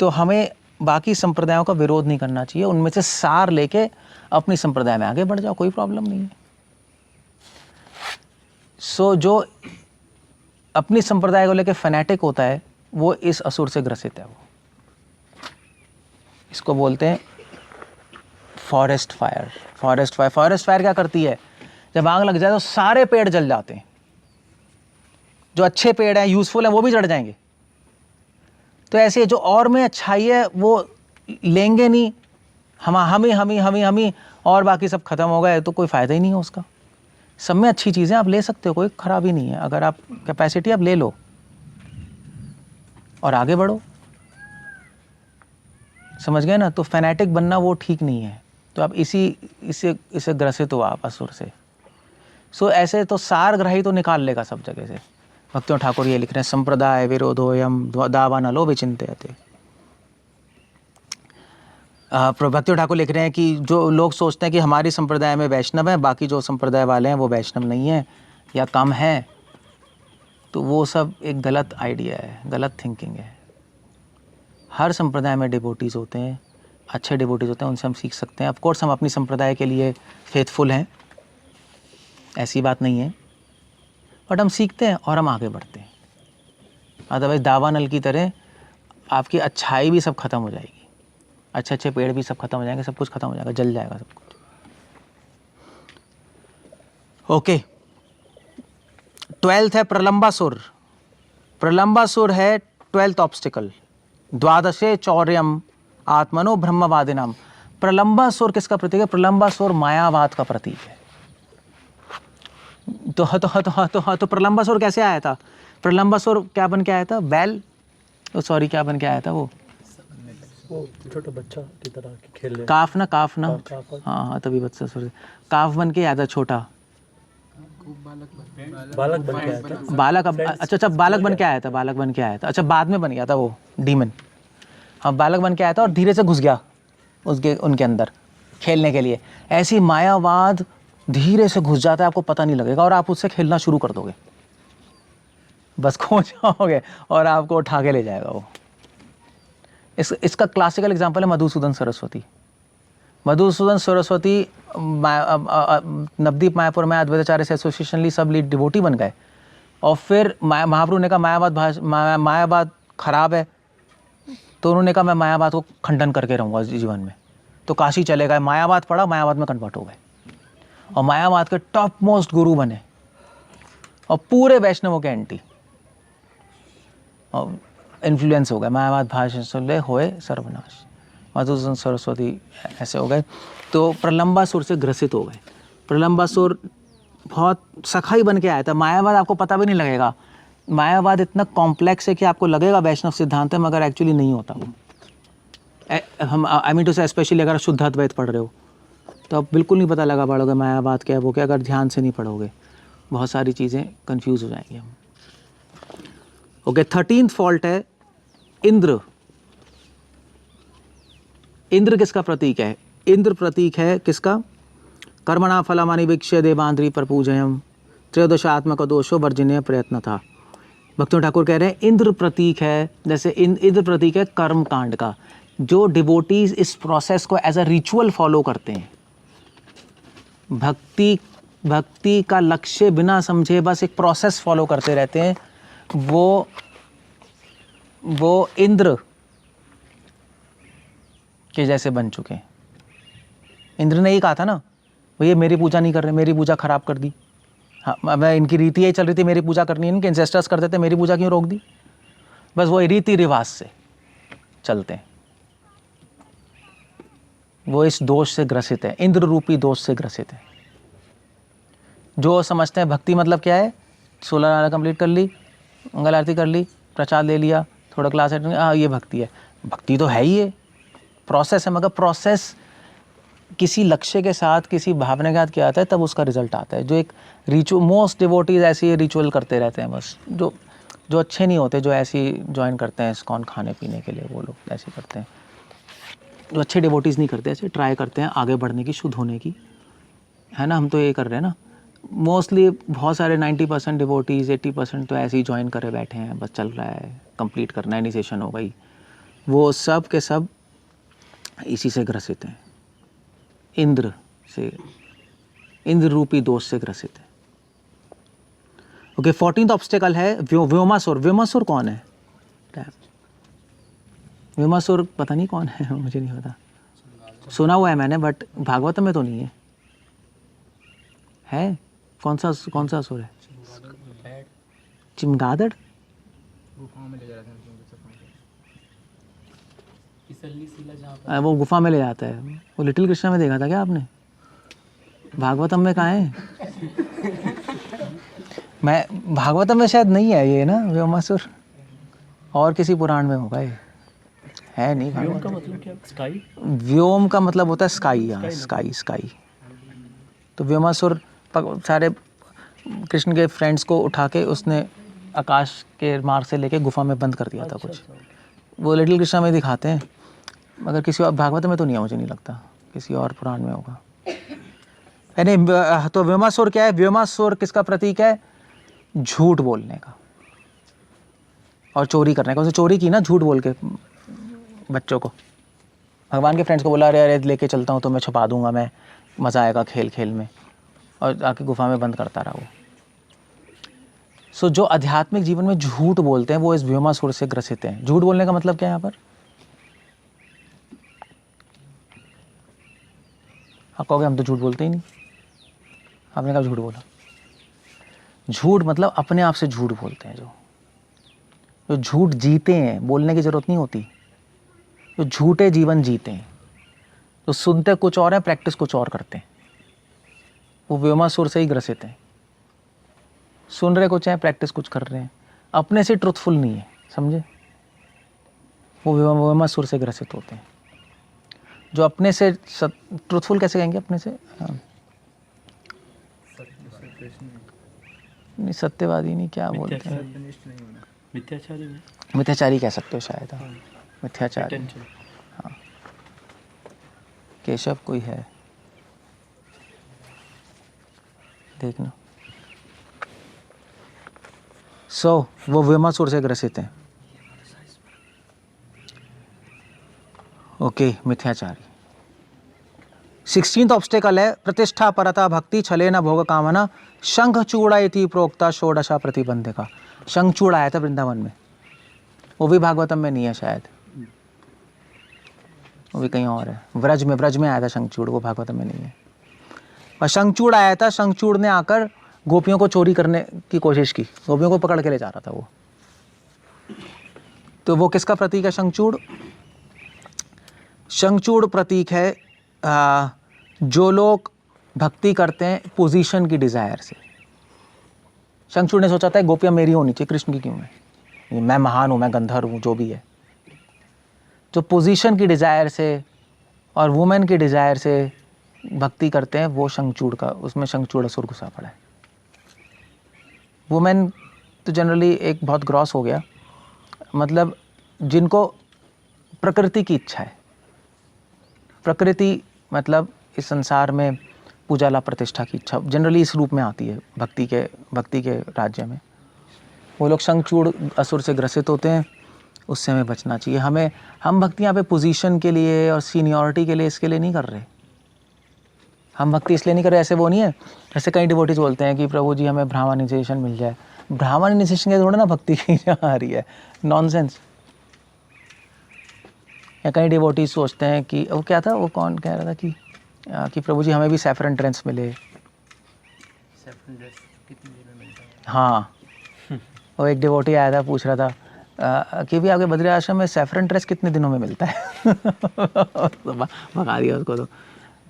तो हमें बाकी संप्रदायों का विरोध नहीं करना चाहिए, उनमें से सार लेके अपनी संप्रदाय में आगे बढ़ जाओ, कोई प्रॉब्लम नहीं है। सो जो अपनी संप्रदाय को लेके फैनेटिक होता है, वो इस असुर से ग्रसित है। वो इसको बोलते हैं forest fire. Forest fire, forest fire क्या करती है? जब आग लग जाए तो सारे पेड़ जल जाते हैं, जो अच्छे पेड़ हैं, यूजफुल हैं, वो भी जड़ जाएंगे। तो ऐसे जो और में अच्छाई है वो लेंगे नहीं, हम ही, और बाकी सब खत्म हो गए, तो कोई फ़ायदा ही नहीं है उसका। सब में अच्छी चीज़ें आप ले सकते हो, कोई खराबी नहीं है। अगर आप कैपेसिटी आप ले लो और आगे बढ़ो, समझ गए ना? तो फैनेटिक बनना वो ठीक नहीं है। तो आप इसे ग्रसित हो आप असुर से। सो ऐसे तो सारग्राही तो निकाल लेगा सब जगह से। भक्तिनाथ ठाकुर ये लिख रहे हैं, संप्रदाय विरोधोयम दावानलो विचिंतयते। भक्तिनाथ ठाकुर लिख रहे हैं कि जो लोग सोचते हैं कि हमारी संप्रदाय में वैष्णव हैं, बाकी जो संप्रदाय वाले हैं वो वैष्णव नहीं है या कम है, तो वो सब एक गलत आइडिया है, गलत थिंकिंग है। हर संप्रदाय में डिवोटीज़ होते हैं, अच्छे डिवोटीज़ होते हैं, उनसे हम सीख सकते हैं। ऑफ कोर्स हम अपनी संप्रदाय के लिए फेथफुल हैं, ऐसी बात नहीं है, बट हम सीखते हैं और हम आगे बढ़ते हैं। अदरवाइज दावानल की तरह आपकी अच्छाई भी सब खत्म हो जाएगी, अच्छे अच्छे पेड़ भी सब खत्म हो जाएंगे, सब कुछ खत्म हो जाएगा, जल जाएगा सब कुछ। ओके, 12th है प्रलंबासुर। प्रलंबासुर है 12th ऑब्स्टिकल। द्वादशे चौर्यम आत्मनो ब्रह्मवादिनाम। प्रलंबासुर किसका प्रतीक है? प्रलंबासुर मायावाद का प्रतीक है। तो प्रलंबासुर कैसे आया था? प्रलंबासुर क्या बन के आया था? बैल, सॉरी क्या बन के आया था? वो छोटा बच्चा की तरह खेल रहे। काफ ना, काफ ना, काफ। हाँ तभी बच्चा, सॉरी, काफ बन के आया था, छोटा बालक बन के आया था। बालक। अच्छा, बालक बन के आया था, बालक बन के आया था। अच्छा, बाद में बन गया था वो डीमन। हाँ, बालक बन के आया था और धीरे से घुस गया उनके अंदर खेलने के लिए। ऐसी मायावाद धीरे से घुस जाता है, आपको पता नहीं लगेगा और आप उससे खेलना शुरू कर दोगे, बस खो जाओगे और आपको उठा के ले जाएगा वो। इसका क्लासिकल एग्जाम्पल है मधुसूदन सरस्वती। मधुसूदन सरस्वती नवदीप मायापुर में अद्वैताचार्य से एसोसिएशन ली, सब लीड डिवोटी बन गए। और फिर महाप्रभु ने कहा मायावाद खराब है, तो उन्होंने कहा मैं मायावाद को खंडन करके रहूँगा जीवन में। तो काशी चले गए, मायावाद पढ़ा, मायावाद में कन्वर्ट हो गए और मायावाद के टॉप मोस्ट गुरु बने और पूरे वैष्णवों के एंटी और इन्फ्लुएंस हो गए। मायावाद भाषण सुन होए सर्वनाश। मधुसूदन सरस्वती ऐसे हो गए, तो प्रलंबासुर से ग्रसित हो गए। प्रलंबासुर बहुत सखाई बन के आया था। मायावाद आपको पता भी नहीं लगेगा, मायावाद इतना कॉम्प्लेक्स है कि आपको लगेगा वैष्णव सिद्धांत है, मगर एक्चुअली नहीं होता वो। हम आई मीन टू से स्पेशली अगर शुद्ध अद्वैत पढ़ रहे हो तो आप बिल्कुल नहीं पता लगा पड़ोगे मायावाद क्या है वो क्या, अगर ध्यान से नहीं पढ़ोगे बहुत सारी चीज़ें कंफ्यूज हो जाएंगी हम। ओके, 13th फॉल्ट है इंद्र। इंद्र किसका प्रतीक है? इंद्र प्रतीक है किसका? कर्मणा फलमानि वीक्ष्य देवांध्री पर पूजयम त्रयोदशात्मक दोषो वर्जनीय प्रयत्न था। भक्ति ठाकुर कह रहे हैं इंद्र प्रतीक है, जैसे इंद्र प्रतीक है कर्म कांड का। जो डिवोटीज इस प्रोसेस को एज अ रिचुअल फॉलो करते हैं, भक्ति का लक्ष्य बिना समझे बस एक प्रोसेस फॉलो करते रहते हैं, वो इंद्र के जैसे बन चुके हैं। इंद्र ने ही कहा था ना, ये मेरी पूजा नहीं कर रहे, मेरी पूजा खराब कर दी। हाँ, मैं इनकी रीति यही चल रही थी, मेरी पूजा करनी है, इनके एंसेस्टर्स करते थे, मेरी पूजा क्यों रोक दी? बस वो रीति रिवाज से चलते हैं, वो इस दोष से ग्रसित है, इंद्र रूपी दोष से ग्रसित है। जो समझते हैं भक्ति मतलब क्या है, 16 नारा कंप्लीट कर ली, मंगल आरती कर ली, प्रसाद ले लिया, थोड़ा क्लास अटेंड, हाँ ये भक्ति है। भक्ति तो है ही है, प्रोसेस है, मगर प्रोसेस किसी लक्ष्य के साथ, किसी भावना के साथ किया जाता है, तब उसका रिजल्ट आता है। जो एक रिचुअल, मोस्ट डिवोटीज ऐसी रिचुअल करते रहते हैं बस, जो अच्छे नहीं होते, जो ऐसी ज्वाइन करते हैं इस्कॉन खाने पीने के लिए, वो लोग ऐसे करते हैं। जो अच्छे डिवोटीज नहीं करते, ऐसे ट्राई करते हैं आगे बढ़ने की, शुद्ध होने की, है ना। हम तो ये कर रहे हैं ना, मोस्टली बहुत सारे 90% डिवोटीज, 80% तो ऐसे ही ज्वाइन करे बैठे हैं, बस चल रहा है, कंप्लीट करना है, इनिशिएशन हो गई। वो सब के सब इसी से ग्रसित हैं, इंद्र से, इंद्र रूपी दोष से ग्रसित है। ओके, 14th ऑब्स्टेकल है व्योमासुर। व्योमासुर कौन है? व्योमासुर पता नहीं कौन है, मुझे नहीं पता, सुना हुआ है मैंने, बट भागवत में तो नहीं है। कौन सा असुर है? चिमगादड़। वो गुफा में ले जाता है, वो लिटिल कृष्णा में देखा था क्या आपने? भागवतम में कहाँ है? मैं भागवतम में शायद नहीं है ये ना व्योमासुर, और किसी पुराण में होगा ये, है नहीं। व्योम का मतलब क्या? स्काई। व्योम का मतलब होता है स्काई, यहाँ स्काई। तो व्योमासुर सारे कृष्ण के फ्रेंड्स को उठा के उसने आकाश के मार्ग से लेके गुफा में बंद कर दिया था कुछ। वो लिटिल कृष्णा में दिखाते हैं, मगर किसी और भागवत में तो नहीं है, मुझे नहीं लगता, किसी और पुराण में होगा। यानी तो व्योमासुर क्या है? व्योमासुर किसका प्रतीक है? झूठ बोलने का और चोरी करने का। उसने चोरी की ना झूठ बोल के, बच्चों को, भगवान के फ्रेंड्स को बोला अरे अरे लेके चलता हूँ तो मैं छुपा दूंगा, मैं मज़ा आएगा खेल खेल में, और आके गुफा में बंद करता रहा वो। सो जो आध्यात्मिक जीवन में झूठ बोलते हैं वो इस व्योमासुर से ग्रसित हैं। झूठ बोलने का मतलब क्या है यहाँ पर? आप कहोगे हम तो झूठ बोलते ही नहीं, आपने कहा झूठ बोला। झूठ मतलब अपने आप से झूठ बोलते हैं, जो झूठ जीते हैं, बोलने की जरूरत नहीं होती, जो झूठे जीवन जीते हैं, तो सुनते कुछ और है, प्रैक्टिस कुछ और करते हैं, वो व्योमासुर से ही ग्रसित हैं। सुन रहे कुछ है, प्रैक्टिस कुछ कर रहे हैं, अपने से ट्रुथफुल नहीं है, समझे? वो व्योमासुर से ग्रसित होते हैं। जो अपने से ट्रुथफुल कैसे कहेंगे अपने से? नहीं, सत्यवादी नहीं, क्या बोलते हैं, मिथ्याचारी नहीं, मिथ्याचारी कह सकते हो शायद। हाँ, मिथ्याचारी। हाँ, केशव कोई है, देखना। वो व्योमासुर से ग्रसित हैं। ओके, मिथ्याचारी। 16th ऑब्स्टेकल है प्रतिष्ठा परता भक्ति छले न भोग कामना शंख चूड़ा इति प्रोक्ता षोडशा प्रतिबंधिका। शंख चूड़ा आया था वृंदावन में, वो भी भागवतम में नहीं है शायद, वो भी कहीं और है। व्रज में आया था शंखचूड़, वो भागवतम में नहीं है। और शंखचूड़ आया था, शंखचूड़ ने आकर गोपियों को चोरी करने की कोशिश की, गोपियों को पकड़ के ले जा रहा था वो। तो वो किसका प्रतीक है शंखचूड़? शंखचूड़ प्रतीक है जो लोग भक्ति करते हैं पोजीशन की डिजायर से। शंखचूड़ ने सोचा था गोपियां मेरी होनी चाहिए, कृष्ण की क्यों है, मैं महान हूं, मैं गंधर्व हूं, जो भी है। जो पोजीशन की डिजायर से और वुमेन की डिजायर से भक्ति करते हैं, वो शंखचूड़ का, उसमें शंखचूड़ असुर घुसा पड़ा है। वुमेन तो जनरली एक बहुत ग्रॉस हो गया, मतलब जिनको प्रकृति की इच्छा है। प्रकृति मतलब इस संसार में पूजा ला प्रतिष्ठा की इच्छा जनरली इस रूप में आती है भक्ति के राज्य में। वो लोग शंखचूड़ असुर से ग्रसित होते हैं, उससे हमें बचना चाहिए। हम भक्ति यहाँ पे पोजीशन के लिए और सीनियरिटी के लिए, इसके लिए नहीं कर रहे। हम भक्ति इसलिए नहीं कर रहे, ऐसे वो नहीं है जैसे कई डिवोटीज बोलते हैं कि प्रभु जी हमें ब्राह्मणाइजेशन मिल जाए। ब्राह्मणाइजेशन के थोड़ा ना भक्ति की आ रही है, नॉनसेंस। या कई डिवोटीज सोचते हैं कि वो क्या था, वो कौन कह रहा था कि प्रभु जी हमें भी सैफरन ड्रेस मिले। सैफरन ड्रेस कितने दिन में मिलता है? हाँ, वो एक डिवोटी आया था, पूछ रहा था कि भी आपके बद्री आश्रम में सैफरन ड्रेस कितने दिनों में मिलता है। तो भगा दिया उसको। तो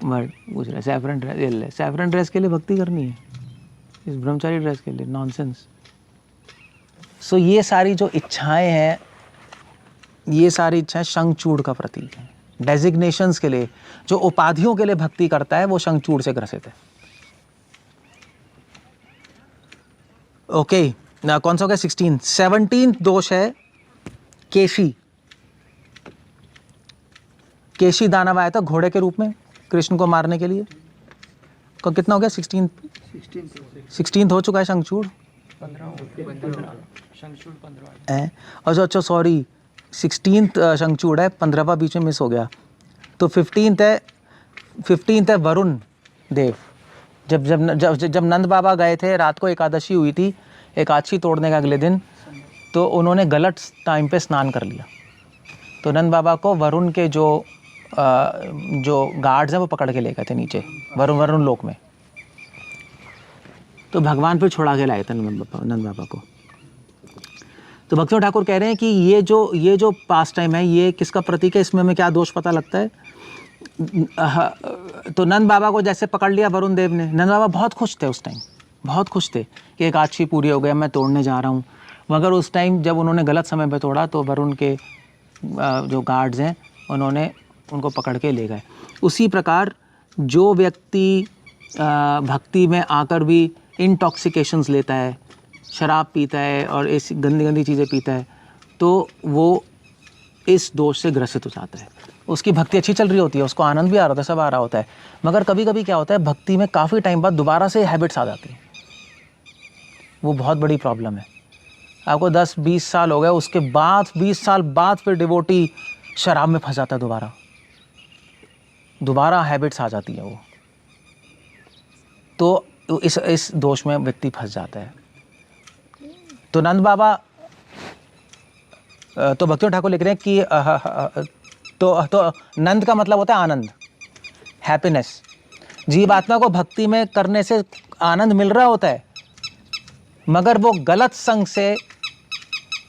बट पूछ रहा है सैफरन ड्रेस के लिए भक्ति करनी है, इस ब्रह्मचारी ड्रेस के लिए? नॉनसेंस। सो ये सारी जो इच्छाएं हैं, ये सारी इच्छाएं शंखचूड़ का प्रतीक है। डेजिग्नेशंस के लिए, जो उपाधियों के लिए भक्ति करता है, वो शंखचूड़ से ग्रसित है। ओके, ना कौन सा हो गया? 17th दोष है केशी। केशी दानव आया था घोड़े के रूप में कृष्ण को मारने के लिए। को कितना हो गया? 16th हो चुका है शंखचूड़। 15 अच्छा सॉरी, 16th शंखचूड़ है, 15वां बीच में मिस हो गया। तो 15th है वरुण देव। जब नंद बाबा गए थे, रात को एकादशी हुई थी, एकादशी तोड़ने के अगले दिन, तो उन्होंने गलत टाइम पे स्नान कर लिया। तो नंद बाबा को वरुण के जो गार्ड्स हैं वो पकड़ के ले गए थे नीचे वरुण लोक में। तो भगवान फिर छोड़ा के लाए थे नंद बाबा को। तो भक्तियों ठाकुर कह रहे हैं कि ये जो पास टाइम है, ये किसका प्रतीक है? इसमें हमें क्या दोष पता लगता है? तो नंद बाबा को जैसे पकड़ लिया वरुण देव ने, नंद बाबा बहुत खुश थे उस टाइम, बहुत खुश थे कि एकादशी पूरी हो गया, मैं तोड़ने जा रहा हूँ। मगर उस टाइम जब उन्होंने गलत समय पे तोड़ा तो वरुण के जो गार्ड्स हैं उन्होंने उनको पकड़ के ले गए। उसी प्रकार जो व्यक्ति भक्ति में आकर भी इंटॉक्सिकेशंस लेता है, शराब पीता है और ऐसी गंदी गंदी चीज़ें पीता है, तो वो इस दोष से ग्रसित हो जाता है। उसकी भक्ति अच्छी चल रही होती है, उसको आनंद भी आ रहा होता है, सब आ रहा होता है, मगर कभी कभी क्या होता है, भक्ति में काफ़ी टाइम बाद दोबारा से हैबिट्स आ जाती हैं। वो बहुत बड़ी प्रॉब्लम है। आपको 10-20 साल हो गए, उसके बाद 20 साल बाद फिर डिवोटी शराब में फंस जाता है, दोबारा हैबिट्स आ जाती है वो, तो इस दोष में व्यक्ति फंस जाता है। तो नंद बाबा, तो भक्तियों ठाकुर लिख रहे हैं कि तो नंद का मतलब होता है आनंद, हैप्पीनेस। जीवात्मा को भक्ति में करने से आनंद मिल रहा होता है, मगर वो गलत संग से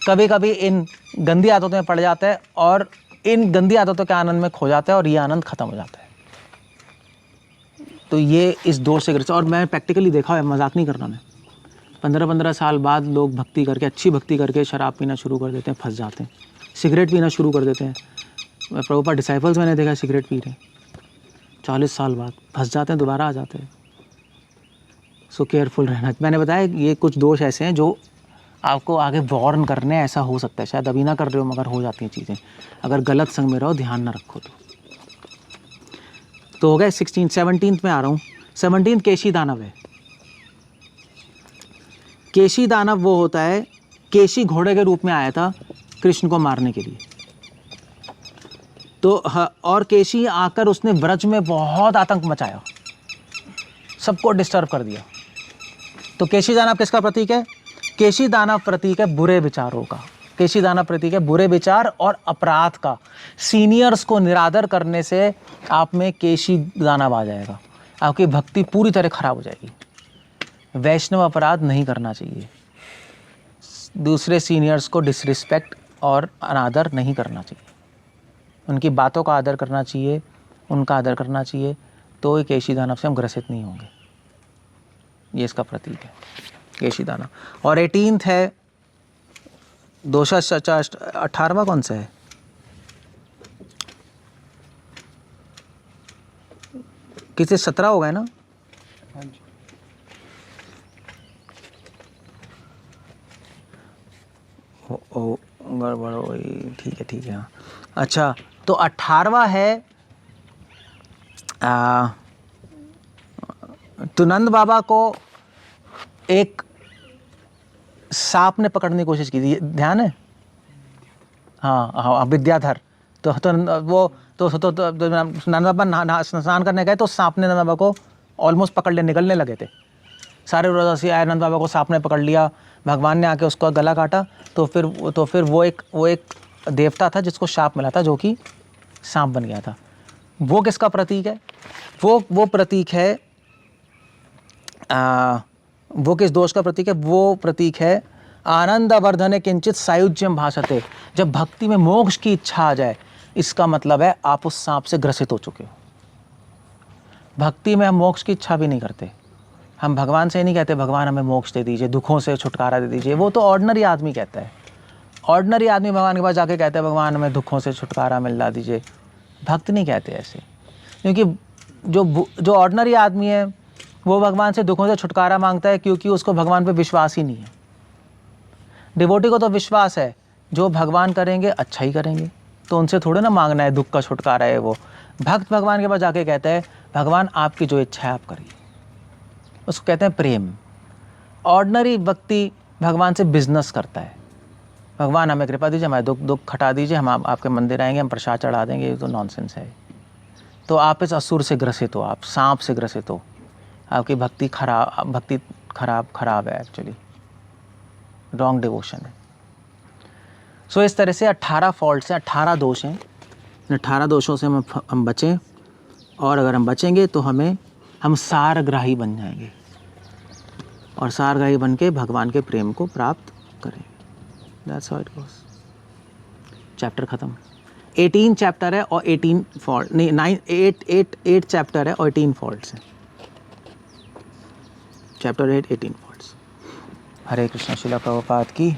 कभी कभी इन गंदी आदतों में पड़ जाता है और इन गंदी आदतों के आनंद में खो जाता है और ये आनंद खत्म हो जाता है। तो ये इस दोष से ग्रस्त, और मैं प्रैक्टिकली देखा है, मजाक नहीं कर रहा मैं, 15-15 साल बाद लोग भक्ति करके, अच्छी भक्ति करके शराब पीना शुरू कर देते हैं, फंस जाते हैं, सिगरेट पीना शुरू कर देते हैं। प्रभुपाद डिसाइपल्स मैंने देखा सिगरेट पी रहे, 40 साल बाद फंस जाते हैं, दोबारा आ जाते हैं। सो केयरफुल रहना। मैंने बताया ये कुछ दोष ऐसे हैं जो आपको आगे वार्न करने, ऐसा हो सकता है, शायद अभी ना कर रहे हो मगर हो जाती हैं चीज़ें, अगर गलत संग में रहो, ध्यान ना रखो तो हो गए 16। 17 में आ रहा हूँ। 17 केशी दानव है। केशी दानव वो होता है, केशी घोड़े के रूप में आया था कृष्ण को मारने के लिए। तो और केशी आकर उसने ब्रज में बहुत आतंक मचाया, सबको डिस्टर्ब कर दिया। तो केशी दानव किसका प्रतीक है? केशी दानव प्रतीक है बुरे विचारों का। केशी दानव प्रतीक है बुरे विचार और अपराध का। सीनियर्स को निरादर करने से आप में केशी दानव आ जाएगा, आपकी भक्ति पूरी तरह खराब हो जाएगी। वैष्णव अपराध नहीं करना चाहिए, दूसरे सीनियर्स को डिसरिस्पेक्ट और अनादर नहीं करना चाहिए, उनकी बातों का आदर करना चाहिए, उनका आदर करना चाहिए, तो ये केशी दानव से हम ग्रसित नहीं होंगे। ये इसका प्रतीक है केशी दानव। और 18 है दोषा 18वां कौन सा है? किसी 17 हो गए ना? हाँ जी। ओ गड़बड़ हो गई, ठीक है हाँ। अच्छा, तो 18वां है तो नंद बाबा को एक सांप ने पकड़ने की कोशिश की थी, ध्यान है? हाँ, विद्याधर। तो नंद बाबा स्नान करने गए तो सांप ने नंद बाबा को ऑलमोस्ट पकड़ ले, निकलने लगे थे। सारे रोजासी आए, नंद बाबा को सांप ने पकड़ लिया, भगवान ने आके उसका गला काटा। तो फिर वो एक देवता था जिसको शाप मिला था, जो कि सांप बन गया था। वो किसका प्रतीक है? वो प्रतीक है, वो किस दोष का प्रतीक है? वो प्रतीक है आनंद वर्धने किंचित सायुज्यम भाषते। जब भक्ति में मोक्ष की इच्छा आ जाए, इसका मतलब है आप उस सांप से ग्रसित हो चुके हो। भक्ति में हम मोक्ष की इच्छा भी नहीं करते, हम भगवान से नहीं कहते भगवान हमें मोक्ष दे दीजिए, दुखों से छुटकारा दे दीजिए। वो तो ऑर्डिनरी आदमी कहता है, ऑर्डिनरी आदमी भगवान के पास जाके कहता है भगवान हमें दुखों से छुटकारा मिला दीजिए। भक्त नहीं कहते ऐसे, क्योंकि जो ऑर्डिनरी आदमी है वो भगवान से दुखों से छुटकारा मांगता है क्योंकि उसको भगवान पे विश्वास ही नहीं है। डिवोटी को तो विश्वास है, जो भगवान करेंगे अच्छा ही करेंगे, तो उनसे थोड़े ना मांगना है दुख का छुटकारा है। वो भक्त भगवान के पास जाके कहता है भगवान आपकी जो इच्छा है आप करिए, उसको कहते हैं प्रेम। ऑर्डिनरी व्यक्ति भगवान से बिजनेस करता है, भगवान हमें कृपा दीजिए, हमारे दुख हटा दीजिए, हम आपके मंदिर आएंगे, हम प्रसाद चढ़ा देंगे। ये तो नॉनसेंस है। तो आप इस असुर से ग्रसित हो, आप सांप से ग्रसित हो, आपकी भक्ति खराब है, एक्चुअली रॉन्ग डिवोशन है। सो इस तरह से 18 फॉल्ट्स हैं, 18 दोष हैं। 18 दोषों से हम बचें, और अगर हम बचेंगे तो हम सारग्राही बन जाएंगे, और सारग्राही बन के भगवान के प्रेम को प्राप्त करेंगे। That's how it goes. Chapter ख़त्म। 18 चैप्टर है और 18 फॉल्ट नहीं, 8 चैप्टर है और 18 फॉल्ट्स हैं। Chapter 8 18 faults. हरे कृष्ण। श्रील प्रभुपाद की।